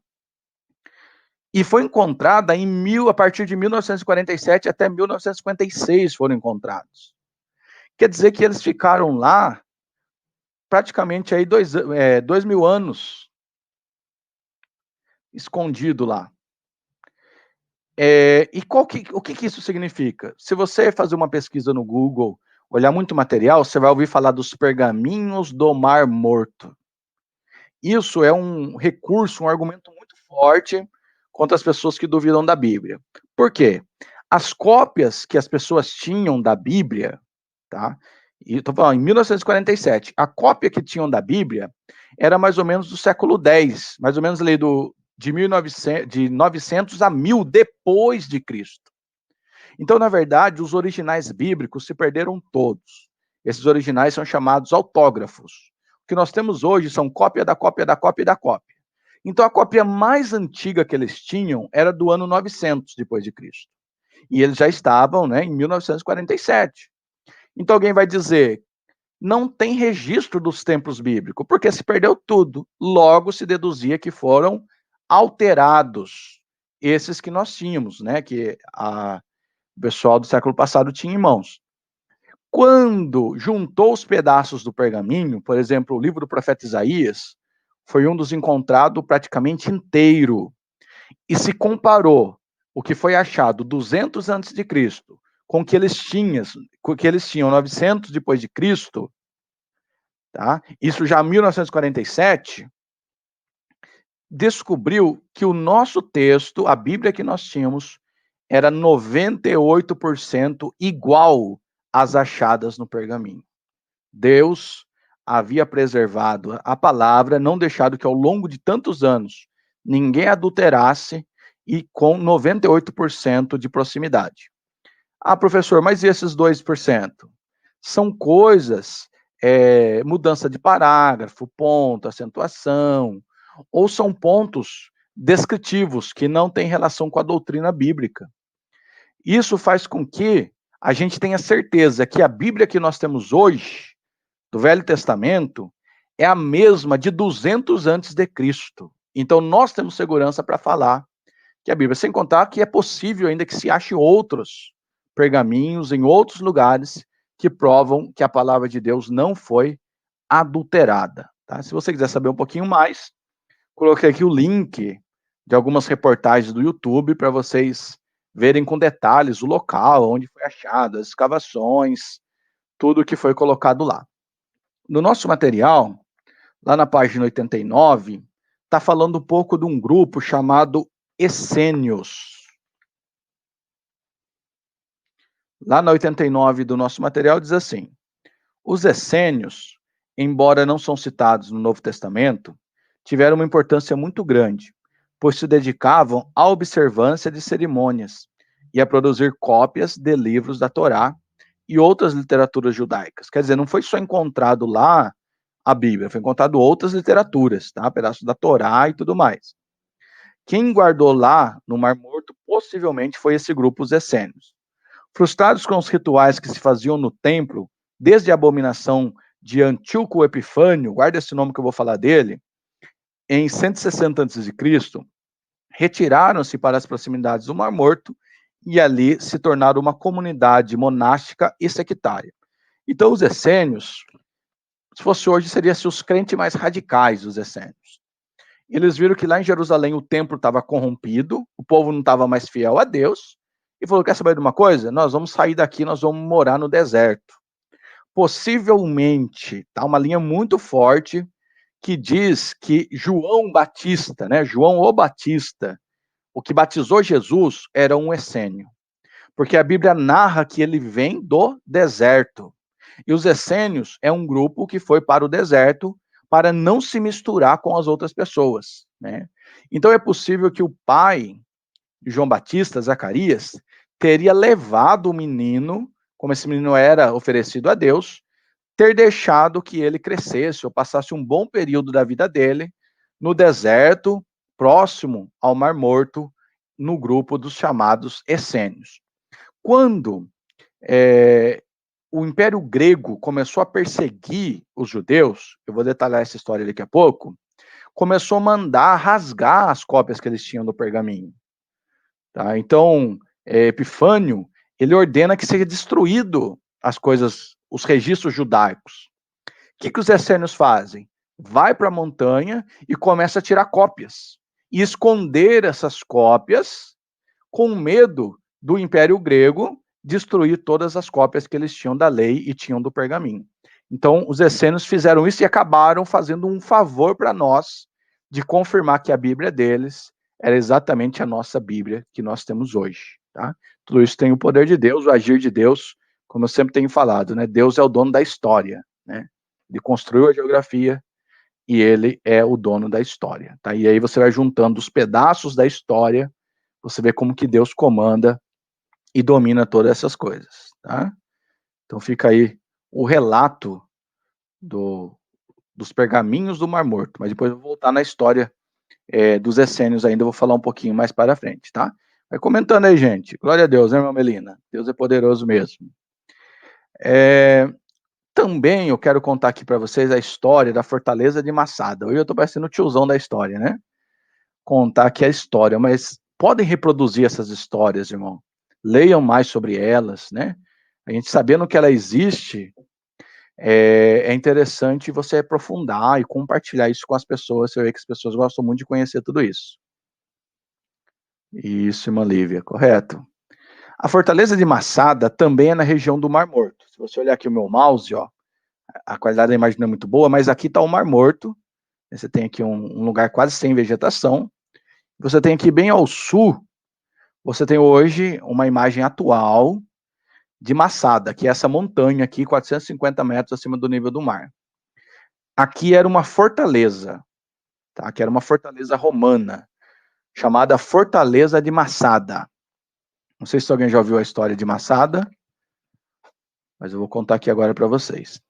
E foi encontrada a partir de 1947 até 1956 foram encontrados. Quer dizer que eles ficaram lá praticamente aí 2.000 anos escondido lá. E o que isso significa? Se você fazer uma pesquisa no Google, olhar muito material, você vai ouvir falar dos pergaminhos do Mar Morto. Isso é um recurso, um argumento muito forte contra as pessoas que duvidam da Bíblia. Por quê? As cópias que as pessoas tinham da Bíblia, tá? E estou falando, em 1947, a cópia que tinham da Bíblia era mais ou menos do século X, mais ou menos ali de 900 a 1000 depois de Cristo. Então, na verdade, os originais bíblicos se perderam todos. Esses originais são chamados autógrafos. O que nós temos hoje são cópia da cópia da cópia da cópia. Então, a cópia mais antiga que eles tinham era do ano 900 depois de Cristo. E eles já estavam, né, em 1947. Então, alguém vai dizer, não tem registro dos templos bíblicos, porque se perdeu tudo. Logo, se deduzia que foram alterados esses que nós tínhamos, né, que o pessoal do século passado tinha em mãos. Quando juntou os pedaços do pergaminho, por exemplo, o livro do profeta Isaías, foi um dos encontrados praticamente inteiro, e se comparou o que foi achado 200 antes de Cristo com o que eles tinham 900 depois de Cristo, tá? Isso já em 1947, descobriu que o nosso texto, a Bíblia que nós tínhamos, era 98% igual às achadas no pergaminho. Deus havia preservado a palavra, não deixado que ao longo de tantos anos ninguém adulterasse e com 98% de proximidade. Ah, professor, mas e esses 2%? São coisas, mudança de parágrafo, ponto, acentuação, ou são pontos descritivos que não têm relação com a doutrina bíblica. Isso faz com que a gente tenha certeza que a Bíblia que nós temos hoje, do Velho Testamento, é a mesma de 200 antes de Cristo. Então nós temos segurança para falar que a Bíblia, sem contar que é possível ainda que se ache outros pergaminhos em outros lugares que provam que a palavra de Deus não foi adulterada. Tá? Se você quiser saber um pouquinho mais, coloquei aqui o link de algumas reportagens do YouTube para vocês verem com detalhes o local onde foi achado, as escavações, tudo que foi colocado lá. No nosso material, lá na página 89, está falando um pouco de um grupo chamado Essênios. Lá na 89 do nosso material diz assim: os essênios, embora não são citados no Novo Testamento, tiveram uma importância muito grande, pois se dedicavam à observância de cerimônias e a produzir cópias de livros da Torá e outras literaturas judaicas. Quer dizer, não foi só encontrado lá a Bíblia, foi encontrado outras literaturas, tá? Pedaços da Torá e tudo mais. Quem guardou lá no Mar Morto possivelmente foi esse grupo, os essênios. Frustrados com os rituais que se faziam no templo, desde a abominação de Antíoco Epifânio, guarda esse nome que eu vou falar dele, em 160 a.C., retiraram-se para as proximidades do Mar Morto e ali se tornaram uma comunidade monástica e sectária. Então, os essênios, se fosse hoje, seriam os crentes mais radicais dos essênios. Eles viram que lá em Jerusalém o templo estava corrompido, o povo não estava mais fiel a Deus, e falou: quer saber de uma coisa? Nós vamos sair daqui, nós vamos morar no deserto. Possivelmente, tá uma linha muito forte que diz que João Batista, né, João o Batista, o que batizou Jesus, era um essênio. Porque a Bíblia narra que ele vem do deserto. E os essênios é um grupo que foi para o deserto para não se misturar com as outras pessoas, né? Então é possível que o pai de João Batista, Zacarias, teria levado o menino, como esse menino era oferecido a Deus, ter deixado que ele crescesse ou passasse um bom período da vida dele no deserto, próximo ao Mar Morto, no grupo dos chamados essênios. Quando o Império Grego começou a perseguir os judeus, eu vou detalhar essa história daqui a pouco, começou a mandar rasgar as cópias que eles tinham do pergaminho. Tá? Então, Epifânio, ele ordena que seja destruído as coisas, os registros judaicos. O que os essênios fazem? Vai para a montanha e começa a tirar cópias. E esconder essas cópias com medo do Império Grego destruir todas as cópias que eles tinham da lei e tinham do pergaminho. Então, os essênios fizeram isso e acabaram fazendo um favor para nós de confirmar que a Bíblia deles era exatamente a nossa Bíblia que nós temos hoje. Tá? Tudo isso tem o poder de Deus, o agir de Deus, como eu sempre tenho falado, né? Deus é o dono da história, né? Ele construiu a geografia e ele é o dono da história. Tá? E aí você vai juntando os pedaços da história, você vê como que Deus comanda e domina todas essas coisas. Tá? Então fica aí o relato dos pergaminhos do Mar Morto, mas depois eu vou voltar na história dos essênios ainda, vou falar um pouquinho mais para frente, tá? Vai comentando aí, gente. Glória a Deus, né, irmã Melina? Deus é poderoso mesmo. Também eu quero contar aqui para vocês a história da Fortaleza de Massada. Hoje eu estou parecendo o tiozão da história, né? Contar aqui a história, mas podem reproduzir essas histórias, irmão. Leiam mais sobre elas, né? A gente sabendo que ela existe, é interessante você aprofundar e compartilhar isso com as pessoas. Você vê que as pessoas gostam muito de conhecer tudo isso. Isso, irmã Lívia, correto. A Fortaleza de Massada também é na região do Mar Morto. Se você olhar aqui o meu mouse, ó, A qualidade da imagem não é muito boa, mas aqui está o Mar Morto. Você tem aqui um lugar quase sem vegetação. Você tem aqui bem ao sul, você tem hoje uma imagem atual de Massada, que é essa montanha aqui, 450 metros acima do nível do mar. Aqui era uma fortaleza, tá? Que era uma fortaleza romana, chamada Fortaleza de Massada. Não sei se alguém já ouviu a história de Massada, mas eu vou contar aqui agora para vocês.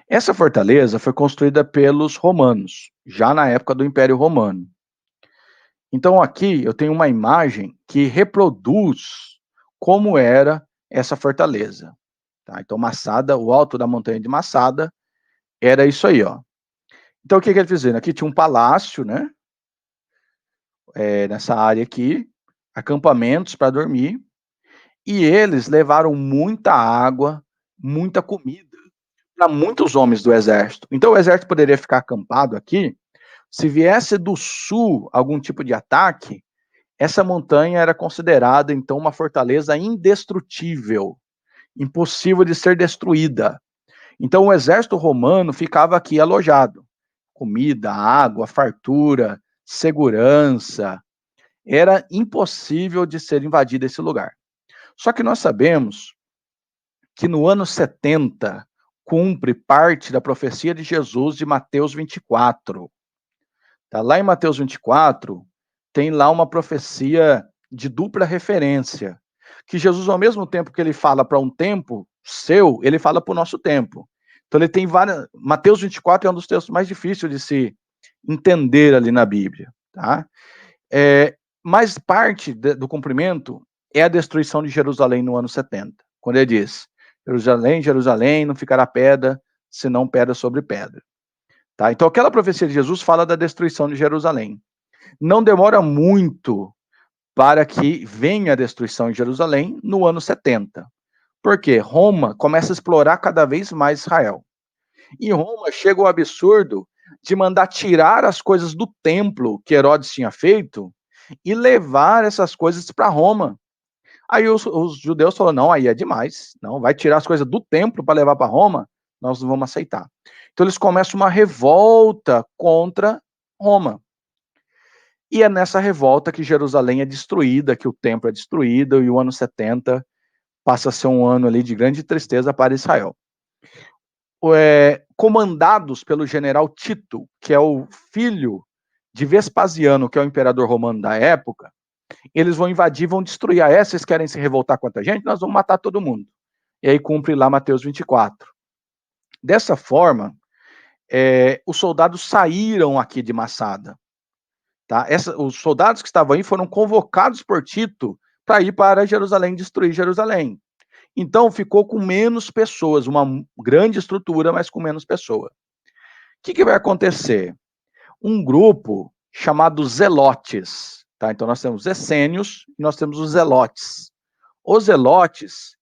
Essa fortaleza foi construída pelos romanos, já na época do Império Romano. Então aqui eu tenho uma imagem que reproduz como era essa fortaleza. Tá? Então Massada, o alto da montanha de Massada, era isso aí, ó. Então o que eles fizeram? Aqui tinha um palácio, né? Nessa área aqui, acampamentos para dormir, e eles levaram muita água, muita comida para muitos homens do exército. Então o exército poderia ficar acampado aqui. Se viesse do sul algum tipo de ataque, essa montanha era considerada então uma fortaleza indestrutível, impossível de ser destruída. Então o exército romano ficava aqui alojado. Comida, água, fartura, segurança. Era impossível de ser invadido esse lugar. Só que nós sabemos que no ano 70 cumpre parte da profecia de Jesus de Mateus 24. Tá? Lá em Mateus 24, tem lá uma profecia de dupla referência, que Jesus, ao mesmo tempo que ele fala para um tempo seu, ele fala para o nosso tempo. Então ele tem várias... Mateus 24 é um dos textos mais difíceis de se entender ali na Bíblia. Tá? Mas parte do cumprimento é a destruição de Jerusalém no ano 70, quando ele diz, Jerusalém, Jerusalém, não ficará pedra, senão pedra sobre pedra. Tá? Então aquela profecia de Jesus fala da destruição de Jerusalém. Não demora muito para que venha a destruição de Jerusalém no ano 70. Porque Roma começa a explorar cada vez mais Israel. E Roma chega ao absurdo de mandar tirar as coisas do templo que Herodes tinha feito e levar essas coisas para Roma. Aí os judeus falaram, não, aí é demais, não, vai tirar as coisas do templo para levar para Roma, nós não vamos aceitar. Então eles começam uma revolta contra Roma. E é nessa revolta que Jerusalém é destruída, que o templo é destruído, e o ano 70 passa a ser um ano ali de grande tristeza para Israel. Comandados pelo general Tito, que é o filho de Vespasiano, que é o imperador romano da época, eles vão invadir, vão destruir. Vocês querem se revoltar contra a gente? Nós vamos matar todo mundo. E aí cumpre lá Mateus 24. Dessa forma, os soldados saíram aqui de Massada. Tá? Os soldados que estavam aí foram convocados por Tito para ir para Jerusalém, destruir Jerusalém. Então ficou com menos pessoas, uma grande estrutura, mas com menos pessoas. O que vai acontecer? Um grupo chamado Zelotes. Tá? Então nós temos essênios e nós temos os Zelotes. Os Zelotes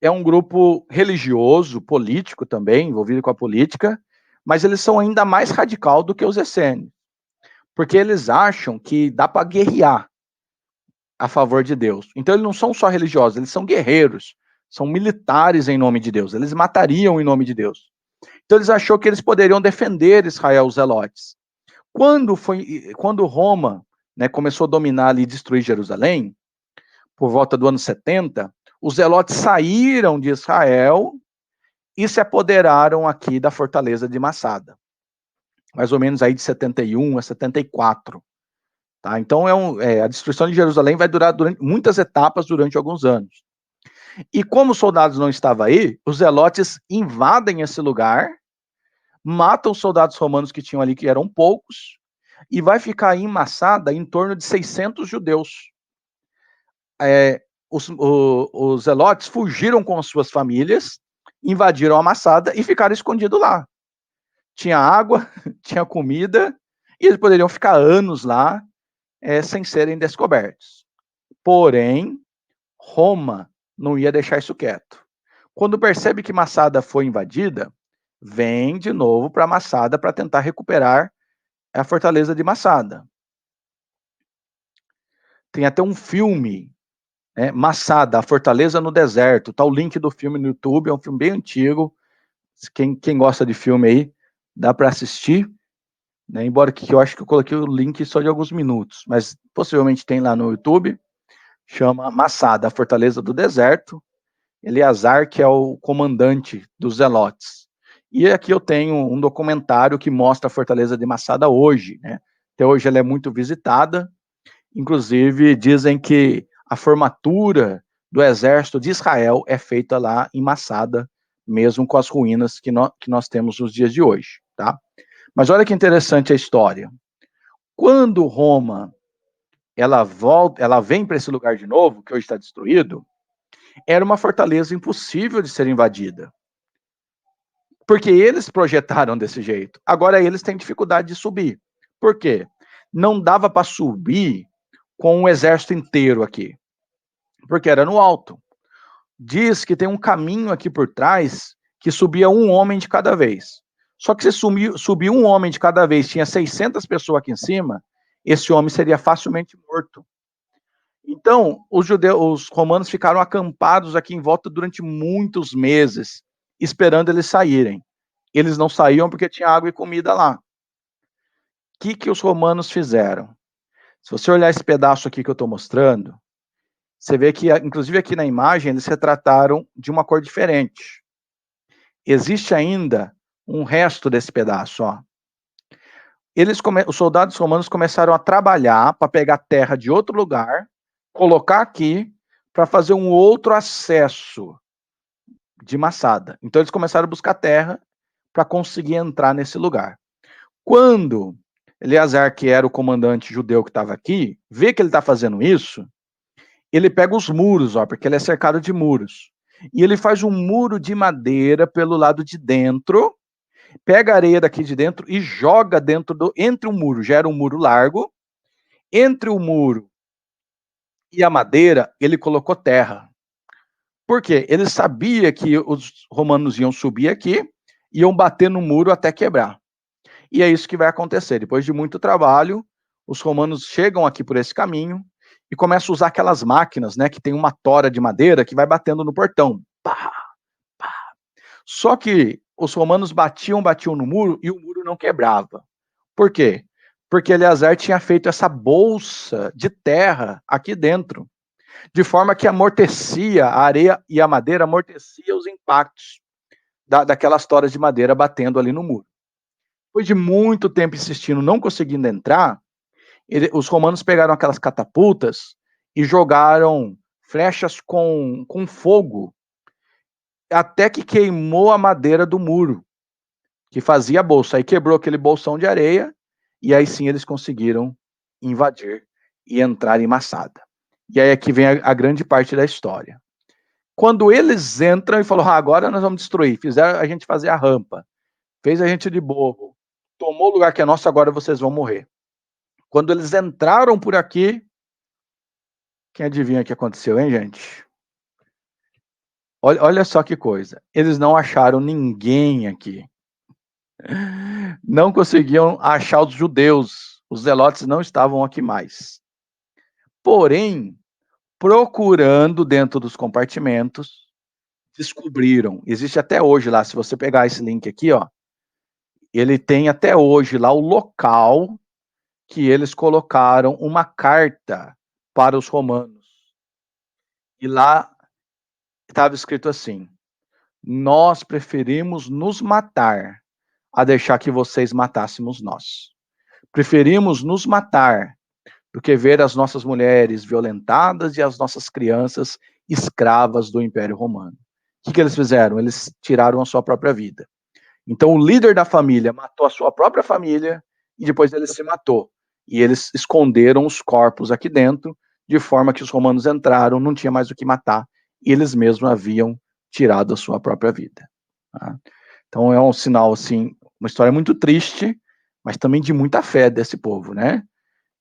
é um grupo religioso, político também, envolvido com a política, mas eles são ainda mais radical do que os essênios, porque eles acham que dá para guerrear a favor de Deus. Então eles não são só religiosos, eles são guerreiros, são militares em nome de Deus, eles matariam em nome de Deus. Então eles achou que eles poderiam defender Israel, os Zelotes. Quando Roma, né, começou a dominar ali e destruir Jerusalém, por volta do ano 70, os Zelotes saíram de Israel e se apoderaram aqui da fortaleza de Massada. Mais ou menos aí de 71 a 74. Tá? Então a destruição de Jerusalém vai durar muitas etapas durante alguns anos. E como os soldados não estavam aí, os zelotes invadem esse lugar, matam os soldados romanos que tinham ali, que eram poucos, e vai ficar aí em Massada em torno de 600 judeus. Os zelotes fugiram com as suas famílias, invadiram a Massada e ficaram escondidos lá. Tinha água, tinha comida, e eles poderiam ficar anos lá sem serem descobertos. Porém, Roma não ia deixar isso quieto. Quando percebe que Massada foi invadida, vem de novo para Massada para tentar recuperar a fortaleza de Massada. Tem até um filme, Massada, a Fortaleza no Deserto. Tá o link do filme no YouTube, é um filme bem antigo. Quem gosta de filme aí, dá para assistir, né? Embora que eu acho que eu coloquei o link só de alguns minutos, mas possivelmente tem lá no YouTube. Chama Massada, a Fortaleza do Deserto. Eleazar, que é o comandante dos Zelotes. E aqui eu tenho um documentário que mostra a Fortaleza de Massada hoje, né? Até hoje ela é muito visitada. Inclusive, dizem que a formatura do exército de Israel é feita lá em Massada, mesmo com as ruínas que nós temos nos dias de hoje, tá? Mas olha que interessante a história. Quando Roma ela volta, ela vem para esse lugar de novo, que hoje está destruído, era uma fortaleza impossível de ser invadida. Porque eles projetaram desse jeito. Agora eles têm dificuldade de subir. Por quê? Não dava para subir com o exército inteiro aqui, porque era no alto. Diz que tem um caminho aqui por trás que subia um homem de cada vez. Só que se subir um homem de cada vez, tinha 600 pessoas aqui em cima, esse homem seria facilmente morto. Então, os romanos ficaram acampados aqui em volta durante muitos meses, esperando eles saírem. Eles não saíam porque tinha água e comida lá. O que os romanos fizeram? Se você olhar esse pedaço aqui que eu estou mostrando, você vê que, inclusive aqui na imagem, eles retrataram de uma cor diferente. Existe ainda um resto desse pedaço, ó. Os soldados romanos começaram a trabalhar para pegar terra de outro lugar, colocar aqui, para fazer um outro acesso de Massada. Então eles começaram a buscar terra para conseguir entrar nesse lugar. Quando Eleazar, que era o comandante judeu que estava aqui, vê que ele está fazendo isso, ele pega os muros, ó, porque ele é cercado de muros. E ele faz um muro de madeira pelo lado de dentro, pega a areia daqui de dentro e joga entre o muro, gera um muro largo. Entre o muro e a madeira, ele colocou terra. Por quê? Ele sabia que os romanos iam subir aqui, iam bater no muro até quebrar. E é isso que vai acontecer. Depois de muito trabalho, os romanos chegam aqui por esse caminho e começam a usar aquelas máquinas, né, que tem uma tora de madeira que vai batendo no portão. Pá, pá. Só que os romanos batiam no muro e o muro não quebrava. Por quê? Porque Eleazar tinha feito essa bolsa de terra aqui dentro, de forma que amortecia a areia e a madeira, amortecia os impactos daquelas toras de madeira batendo ali no muro. Depois de muito tempo insistindo, não conseguindo entrar, os romanos pegaram aquelas catapultas e jogaram flechas com fogo até que queimou a madeira do muro, que fazia a bolsa. Aí quebrou aquele bolsão de areia e aí sim eles conseguiram invadir e entrar em Massada. E aí aqui vem a grande parte da história. Quando eles entram e falam, agora nós vamos destruir, fizeram a gente fazer a rampa, fez a gente de bobo, tomou o lugar que é nosso, agora vocês vão morrer. Quando eles entraram por aqui, quem adivinha o que aconteceu, hein, gente? Olha só que coisa. Eles não acharam ninguém aqui. Não conseguiam achar os judeus. Os zelotes não estavam aqui mais. Porém, procurando dentro dos compartimentos, descobriram. Existe até hoje lá, se você pegar esse link aqui, ó, ele tem até hoje lá o local que eles colocaram uma carta para os romanos. E lá estava escrito assim: nós preferimos nos matar a deixar que vocês matássemos nós. Preferimos nos matar do que ver as nossas mulheres violentadas e as nossas crianças escravas do Império Romano. O que eles fizeram? Eles tiraram a sua própria vida. Então, o líder da família matou a sua própria família e depois ele se matou. E eles esconderam os corpos aqui dentro, de forma que os romanos entraram, não tinha mais o que matar, e eles mesmos haviam tirado a sua própria vida. Tá? Então, é um sinal, assim, uma história muito triste, mas também de muita fé desse povo, né?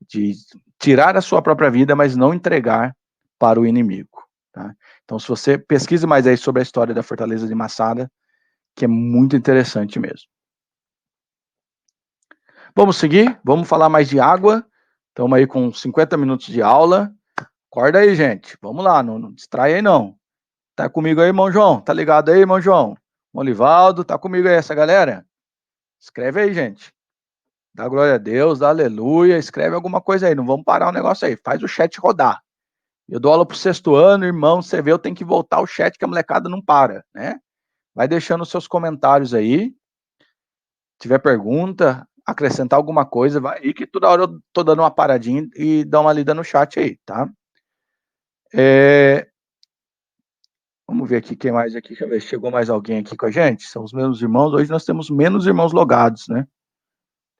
De tirar a sua própria vida, mas não entregar para o inimigo. Tá? Então, se você pesquise mais aí sobre a história da Fortaleza de Massada, que é muito interessante mesmo. Vamos seguir? Vamos falar mais de água. Estamos aí com 50 minutos de aula. Acorda aí, gente. Vamos lá, não distrai aí não. Tá comigo aí, irmão João? Tá ligado aí, irmão João? Molivaldo, tá comigo aí essa galera? Escreve aí, gente. Dá glória a Deus, dá aleluia, escreve alguma coisa aí, não vamos parar o negócio aí, faz o chat rodar. Eu dou aula pro 6º ano, irmão, você vê, eu tenho que voltar o chat que a molecada não para, né? Vai deixando os seus comentários aí, tiver pergunta, acrescentar alguma coisa, vai aí que toda hora eu tô dando uma paradinha e dá uma lida no chat aí, tá? Vamos ver aqui quem mais aqui, deixa eu ver, chegou mais alguém aqui com a gente? São os mesmos irmãos, hoje nós temos menos irmãos logados, né?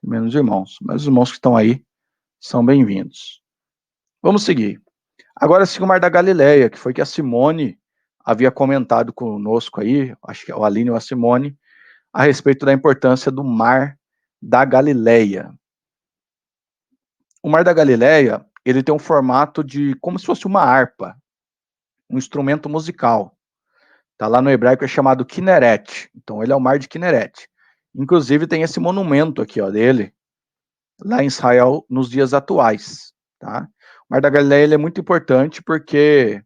Menos irmãos, mas os irmãos que estão aí são bem-vindos. Vamos seguir. Agora sim o Mar da Galileia, que foi que a Simone havia comentado conosco aí, acho que é o Aline ou a Simone, a respeito da importância do Mar da Galileia. O Mar da Galileia, ele tem um formato de como se fosse uma harpa, um instrumento musical. Tá lá no hebraico é chamado Kinneret. Então ele é o Mar de Kinneret. Inclusive tem esse monumento aqui, ó, dele, lá em Israel nos dias atuais, tá? O Mar da Galileia ele é muito importante porque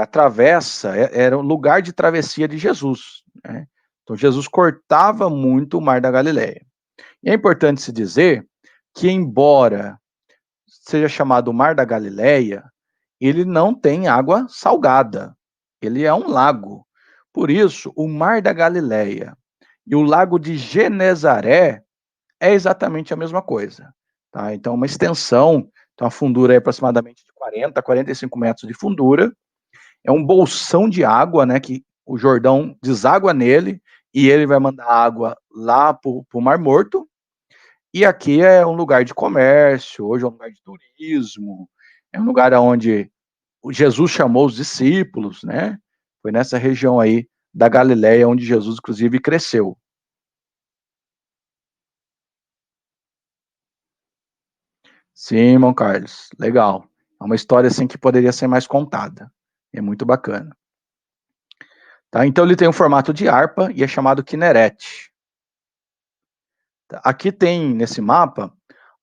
atravessa, era um lugar de travessia de Jesus, né? Então Jesus cortava muito o Mar da Galileia. E é importante se dizer que, embora seja chamado Mar da Galileia, ele não tem água salgada. Ele é um lago. Por isso, o Mar da Galileia e o Lago de Genezaré é exatamente a mesma coisa. Tá? Então, uma extensão, então a fundura é aproximadamente de 40 a 45 metros de fundura. É um bolsão de água, né, que o Jordão deságua nele e ele vai mandar água lá para o Mar Morto. E aqui é um lugar de comércio, hoje é um lugar de turismo, é um lugar onde Jesus chamou os discípulos, né? Foi nessa região aí da Galileia onde Jesus, inclusive, cresceu. Sim, irmão Carlos, legal. É uma história assim que poderia ser mais contada. É muito bacana. Tá? Então ele tem um formato de harpa e é chamado Kinneret. Aqui tem nesse mapa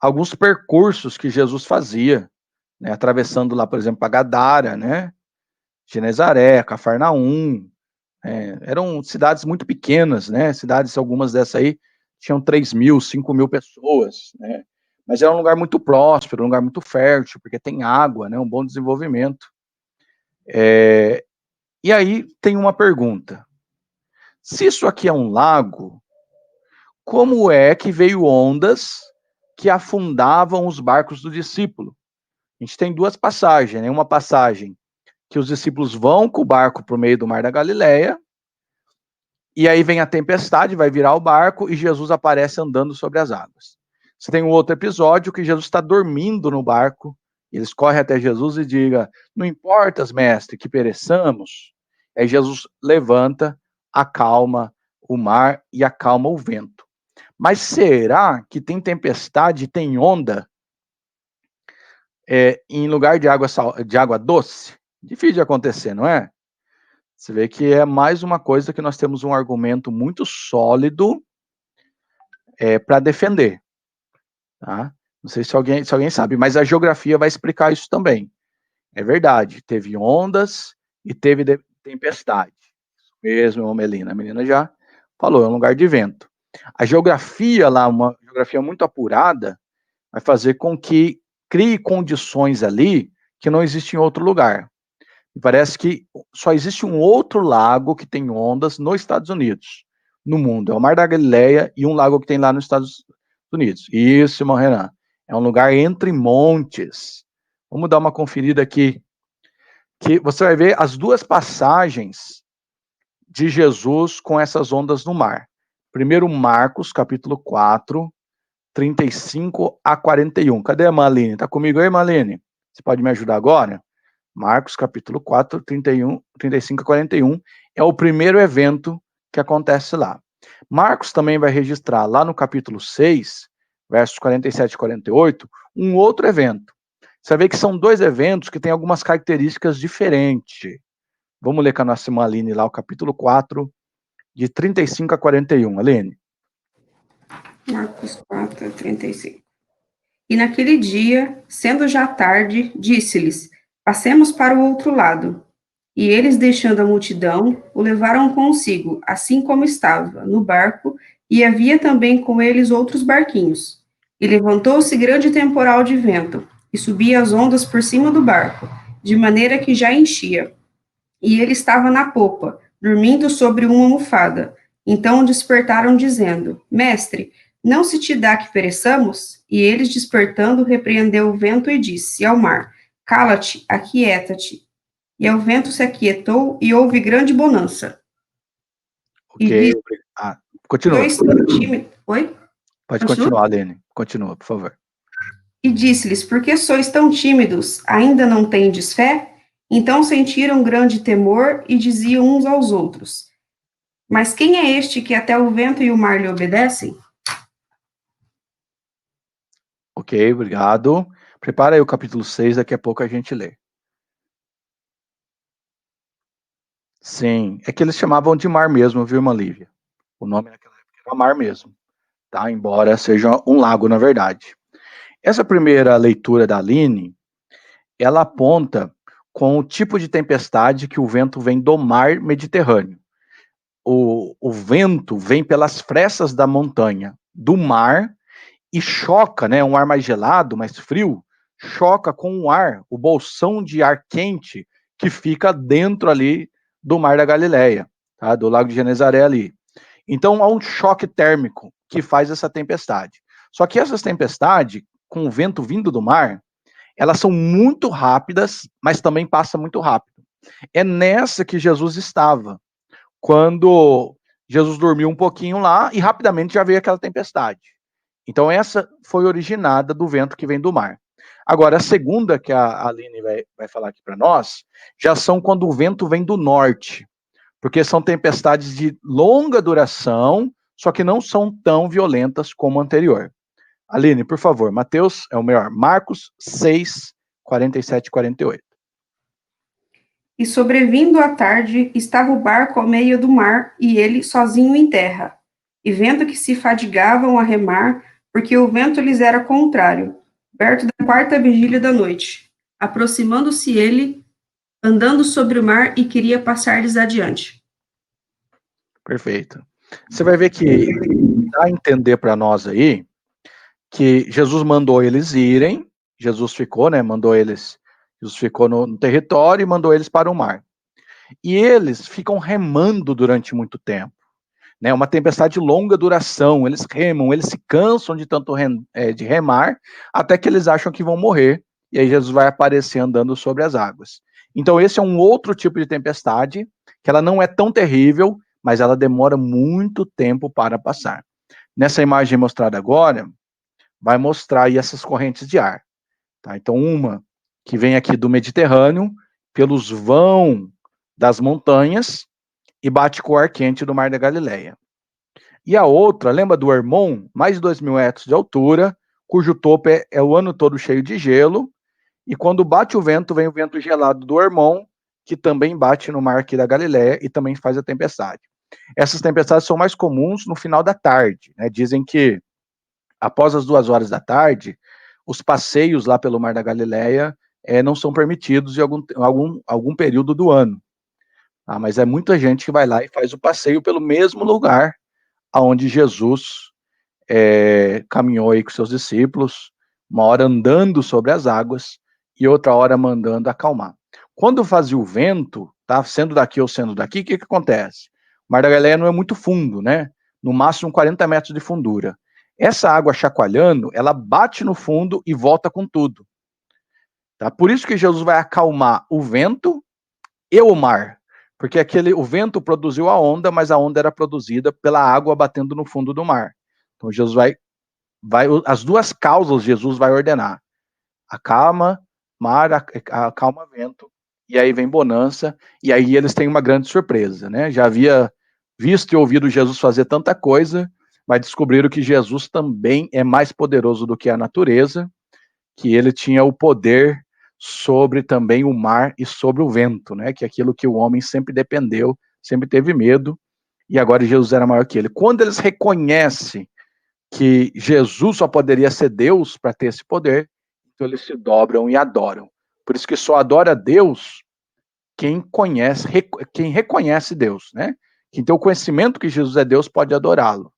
alguns percursos que Jesus fazia, né? Atravessando lá, por exemplo, a Gadara, né? Genezaré, Cafarnaum, eram cidades muito pequenas, né? Cidades, algumas dessas aí, tinham 3.000, 5.000 pessoas, né? Mas era um lugar muito próspero, um lugar muito fértil, porque tem água, né? Um bom desenvolvimento. E aí tem uma pergunta. Se isso aqui é um lago, como é que veio ondas que afundavam os barcos do discípulo? A gente tem duas passagens, né? Uma passagem que os discípulos vão com o barco para o meio do Mar da Galileia, e aí vem a tempestade, vai virar o barco e Jesus aparece andando sobre as águas. Você tem um outro episódio que Jesus está dormindo no barco, e eles correm até Jesus e digam: não importas, mestre, que pereçamos. Aí Jesus levanta, acalma o mar e acalma o vento. Mas será que tem tempestade, tem onda em lugar de água doce? Difícil de acontecer, não é? Você vê que é mais uma coisa que nós temos um argumento muito sólido para defender. Tá? Não sei se alguém sabe, mas a geografia vai explicar isso também. É verdade, teve ondas e teve tempestade. Isso mesmo, Melina. A menina já falou, é um lugar de vento. A geografia lá, uma geografia muito apurada, vai fazer com que crie condições ali que não existem em outro lugar. E parece que só existe um outro lago que tem ondas nos Estados Unidos, no mundo. É o Mar da Galileia e um lago que tem lá nos Estados Unidos. Isso, irmão Renan. É um lugar entre montes. Vamos dar uma conferida aqui, que você vai ver as duas passagens de Jesus com essas ondas no mar. Primeiro, Marcos, capítulo 4, 35 a 41. Cadê a Maline? Tá comigo aí, Maline? Você pode me ajudar agora? Marcos, capítulo 4, 35 a 41, é o primeiro evento que acontece lá. Marcos também vai registrar lá no capítulo 6, versos 47 e 48, um outro evento. Você vê que são dois eventos que têm algumas características diferentes. Vamos ler com a nossa irmã Aline lá, o capítulo 4, de 35 a 41. Aline. Marcos 4, 35. E naquele dia, sendo já tarde, disse-lhes: passemos para o outro lado. E eles, deixando a multidão, o levaram consigo, assim como estava, no barco, e havia também com eles outros barquinhos. E levantou-se grande temporal de vento, e subia as ondas por cima do barco, de maneira que já enchia. E ele estava na popa, dormindo sobre uma almofada. Então o despertaram, dizendo: Mestre, não se te dá que pereçamos? E eles, despertando, repreendeu o vento e disse ao mar: Cala-te, aquieta-te. E ao vento se aquietou e houve grande bonança. E Ok, disse: continua. Oi? Pode Continua? continuar, Aline. Continua, por favor. E disse-lhes: Por que sois tão tímidos? Ainda não tendes fé? Então sentiram grande temor e diziam uns aos outros: Mas quem é este que até o vento e o mar lhe obedecem? Ok, obrigado. Prepara aí o capítulo 6, daqui a pouco a gente lê. Sim, é que eles chamavam de mar mesmo, viu, irmã Lívia? O nome naquela época era mar mesmo, tá? Embora seja um lago, na verdade. Essa primeira leitura da Aline, ela aponta com o tipo de tempestade que o vento vem do mar Mediterrâneo. O vento vem pelas frestas da montanha, do mar, e choca, né? Um ar mais gelado, mais frio, choca com o ar, o bolsão de ar quente que fica dentro ali do Mar da Galileia, tá? Do Lago de Genezaré ali. Então há um choque térmico que faz essa tempestade. Só que essas tempestades, com o vento vindo do mar, elas são muito rápidas, mas também passa muito rápido. É nessa que Jesus estava, quando Jesus dormiu um pouquinho lá e rapidamente já veio aquela tempestade. Então essa foi originada do vento que vem do mar. Agora, a segunda que a Aline vai falar aqui para nós, já são quando o vento vem do norte, porque são tempestades de longa duração, só que não são tão violentas como a anterior. Aline, por favor, Mateus, é o melhor, Marcos 6, 47 e 48. E sobrevindo a tarde, estava o barco ao meio do mar e ele sozinho em terra. E vendo que se fadigavam a remar, porque o vento lhes era contrário, perto da quarta vigília da noite. Aproximando-se ele, andando sobre o mar e queria passar-lhes adiante. Perfeito. Você vai ver que dá a entender para nós aí que Jesus mandou eles irem, Jesus ficou, né? Jesus ficou no território e mandou eles para o mar. E eles ficam remando durante muito tempo, né? Uma tempestade de longa duração. Eles remam, eles se cansam de tanto de remar, até que eles acham que vão morrer. E aí Jesus vai aparecer andando sobre as águas. Então esse é um outro tipo de tempestade, que ela não é tão terrível, mas ela demora muito tempo para passar. Nessa imagem mostrada agora, vai mostrar aí essas correntes de ar. Tá? Então, uma que vem aqui do Mediterrâneo, pelos vão das montanhas, e bate com o ar quente do Mar da Galileia. E a outra, lembra do Hermon, mais de 2.000 metros de altura, cujo topo é o ano todo cheio de gelo, e quando bate o vento, vem o vento gelado do Hermon, que também bate no mar aqui da Galileia e também faz a tempestade. Essas tempestades são mais comuns no final da tarde, né? Dizem que após as 2 horas da tarde, os passeios lá pelo Mar da Galileia não são permitidos em algum período do ano. Mas é muita gente que vai lá e faz o passeio pelo mesmo lugar aonde Jesus caminhou aí com seus discípulos, uma hora andando sobre as águas e outra hora mandando acalmar. Quando fazia o vento, tá, sendo daqui ou sendo daqui, o que acontece? O Mar da Galileia não é muito fundo, né? No máximo 40 metros de fundura. Essa água chacoalhando, ela bate no fundo e volta com tudo. Tá? Por isso que Jesus vai acalmar o vento e o mar. Porque o vento produziu a onda, mas a onda era produzida pela água batendo no fundo do mar. Então Jesus as duas causas Jesus vai ordenar. Acalma mar, acalma vento, e aí vem bonança, e aí eles têm uma grande surpresa, né? Já havia visto e ouvido Jesus fazer tanta coisa, mas descobriram que Jesus também é mais poderoso do que a natureza, que ele tinha o poder sobre também o mar e sobre o vento, né? Que é aquilo que o homem sempre dependeu, sempre teve medo, e agora Jesus era maior que ele. Quando eles reconhecem que Jesus só poderia ser Deus para ter esse poder, então eles se dobram e adoram. Por isso que só adora Deus quem conhece, quem reconhece Deus, né? Quem tem o conhecimento que Jesus é Deus pode adorá-lo.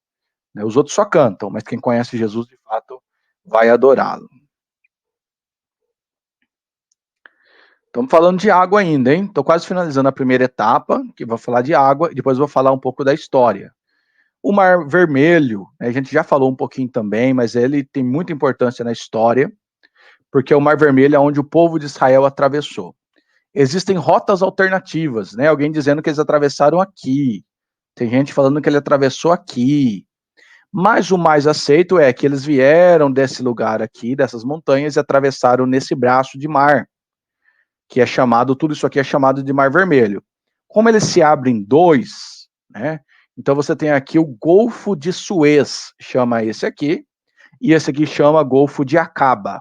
Né? Os outros só cantam, mas quem conhece Jesus de fato vai adorá-lo. Estamos falando de água ainda, hein? Estou quase finalizando a primeira etapa, que vou falar de água, e depois vou falar um pouco da história. O Mar Vermelho, né, a gente já falou um pouquinho também, mas ele tem muita importância na história, porque o Mar Vermelho é onde o povo de Israel atravessou. Existem rotas alternativas, né? Alguém dizendo que eles atravessaram aqui, tem gente falando que ele atravessou aqui, mas o mais aceito é que eles vieram desse lugar aqui, dessas montanhas, e atravessaram nesse braço de mar, que é chamado, tudo isso aqui é chamado de Mar Vermelho. Como ele se abre em dois, né? Então você tem aqui o Golfo de Suez, chama esse aqui, e esse aqui chama Golfo de Acaba.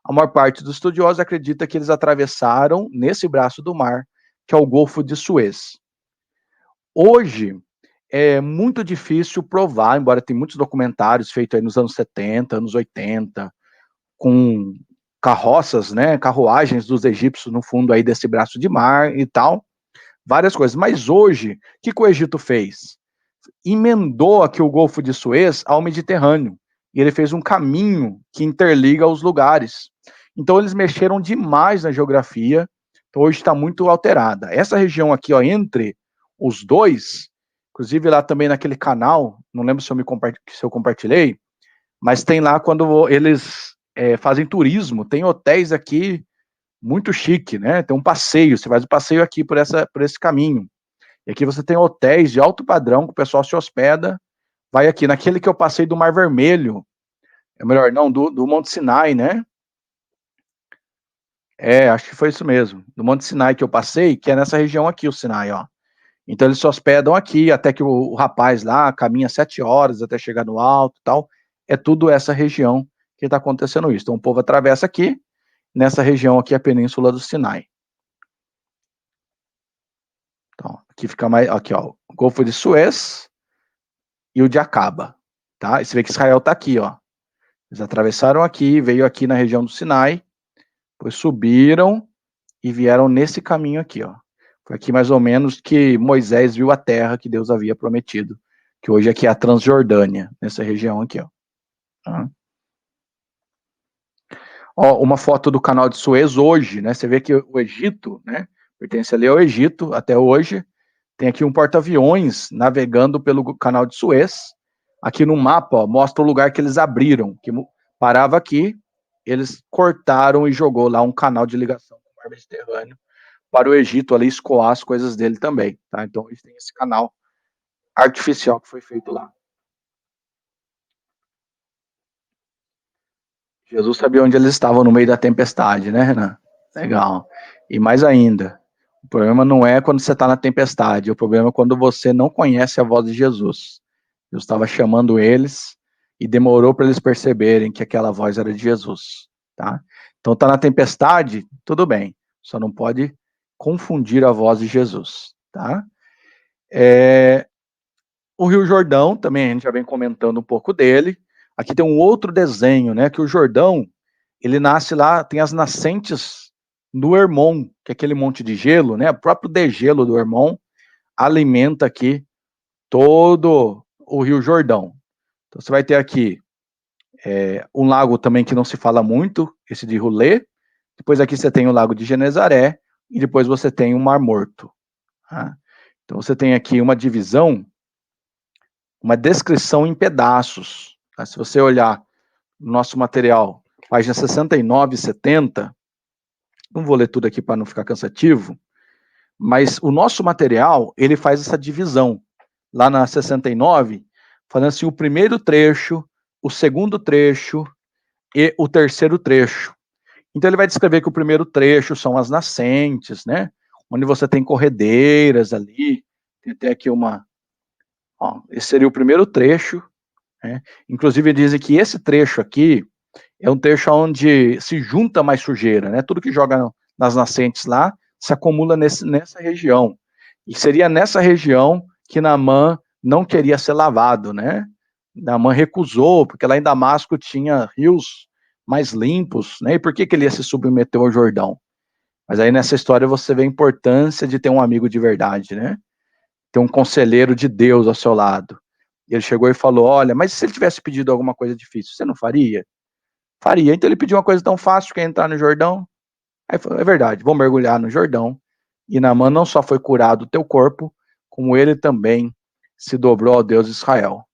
A maior parte dos estudiosos acredita que eles atravessaram nesse braço do mar, que é o Golfo de Suez. Hoje é muito difícil provar, embora tem muitos documentários feitos aí nos anos 70, anos 80, com carroças, né, carruagens dos egípcios no fundo aí desse braço de mar e tal, várias coisas. Mas hoje, o que o Egito fez? Emendou aqui o Golfo de Suez ao Mediterrâneo. E ele fez um caminho que interliga os lugares. Então eles mexeram demais na geografia. Então hoje está muito alterada. Essa região aqui, ó, entre os dois, inclusive lá também naquele canal, não lembro se eu compartilhei, mas tem lá quando eles fazem turismo, tem hotéis aqui muito chique, né? Tem um passeio, você faz o passeio aqui por esse caminho. E aqui você tem hotéis de alto padrão, que o pessoal se hospeda, vai aqui, naquele que eu passei do Mar Vermelho, é melhor, não, do Monte Sinai, né? Acho que foi isso mesmo, do Monte Sinai que eu passei, que é nessa região aqui, o Sinai, ó. Então eles se hospedam aqui, até que o rapaz lá caminha 7 horas até chegar no alto e tal, é tudo essa região que está acontecendo isso. Então o povo atravessa aqui, nessa região aqui, a Península do Sinai. Então, aqui fica mais, aqui ó, o Golfo de Suez e o de Acaba, tá? E você vê que Israel tá aqui, ó. Eles atravessaram aqui, veio aqui na região do Sinai, depois subiram e vieram nesse caminho aqui, ó. Foi aqui mais ou menos que Moisés viu a terra que Deus havia prometido, que hoje aqui é a Transjordânia, nessa região aqui, ó. Tá? Ó, uma foto do canal de Suez hoje, né? Você vê que o Egito, né? Pertence ali ao Egito até hoje. Tem aqui um porta-aviões navegando pelo canal de Suez. Aqui no mapa, ó, mostra o lugar que eles abriram, que parava aqui, eles cortaram e jogou lá um canal de ligação com o mar Mediterrâneo para o Egito ali escoar as coisas dele também, tá? Então eles têm esse canal artificial que foi feito lá. Jesus sabia onde eles estavam no meio da tempestade, né, Renan? Legal. E mais ainda, o problema não é quando você está na tempestade, o problema é quando você não conhece a voz de Jesus. Eu estava chamando eles e demorou para eles perceberem que aquela voz era de Jesus, tá? Então tá na tempestade, tudo bem, só não pode confundir a voz de Jesus, tá? O Rio Jordão também a gente já vem comentando um pouco dele. Aqui tem um outro desenho, né? Que o Jordão ele nasce lá, tem as nascentes do Hermon, que é aquele monte de gelo, né? O próprio degelo do Hermon alimenta aqui todo o Rio Jordão. Então você vai ter aqui um lago também que não se fala muito, esse de Rolê. Depois aqui você tem o lago de Genezaré e depois você tem o Mar Morto. Tá? Então você tem aqui uma divisão, uma descrição em pedaços. Tá? Se você olhar no nosso material, página 69 e 70, não vou ler tudo aqui para não ficar cansativo, mas o nosso material, ele faz essa divisão. Lá na 69, falando assim, o primeiro trecho, o segundo trecho e o terceiro trecho. Então ele vai descrever que o primeiro trecho são as nascentes, né? Onde você tem corredeiras ali, tem até aqui esse seria o primeiro trecho, né? Inclusive dizem que esse trecho aqui é um trecho onde se junta mais sujeira, né? Tudo que joga nas nascentes lá se acumula nessa região. E seria nessa região que Naamã não queria ser lavado, né? Naamã recusou, porque lá em Damasco tinha rios mais limpos, né? E por que ele ia se submeter ao Jordão? Mas aí nessa história você vê a importância de ter um amigo de verdade, né? Ter um conselheiro de Deus ao seu lado. E ele chegou e falou, olha, mas se ele tivesse pedido alguma coisa difícil, você não faria? Faria. Então ele pediu uma coisa tão fácil, que é entrar no Jordão. Aí falou, é verdade, vou mergulhar no Jordão. E Naamã não só foi curado o teu corpo, como ele também se dobrou ao Deus de Israel.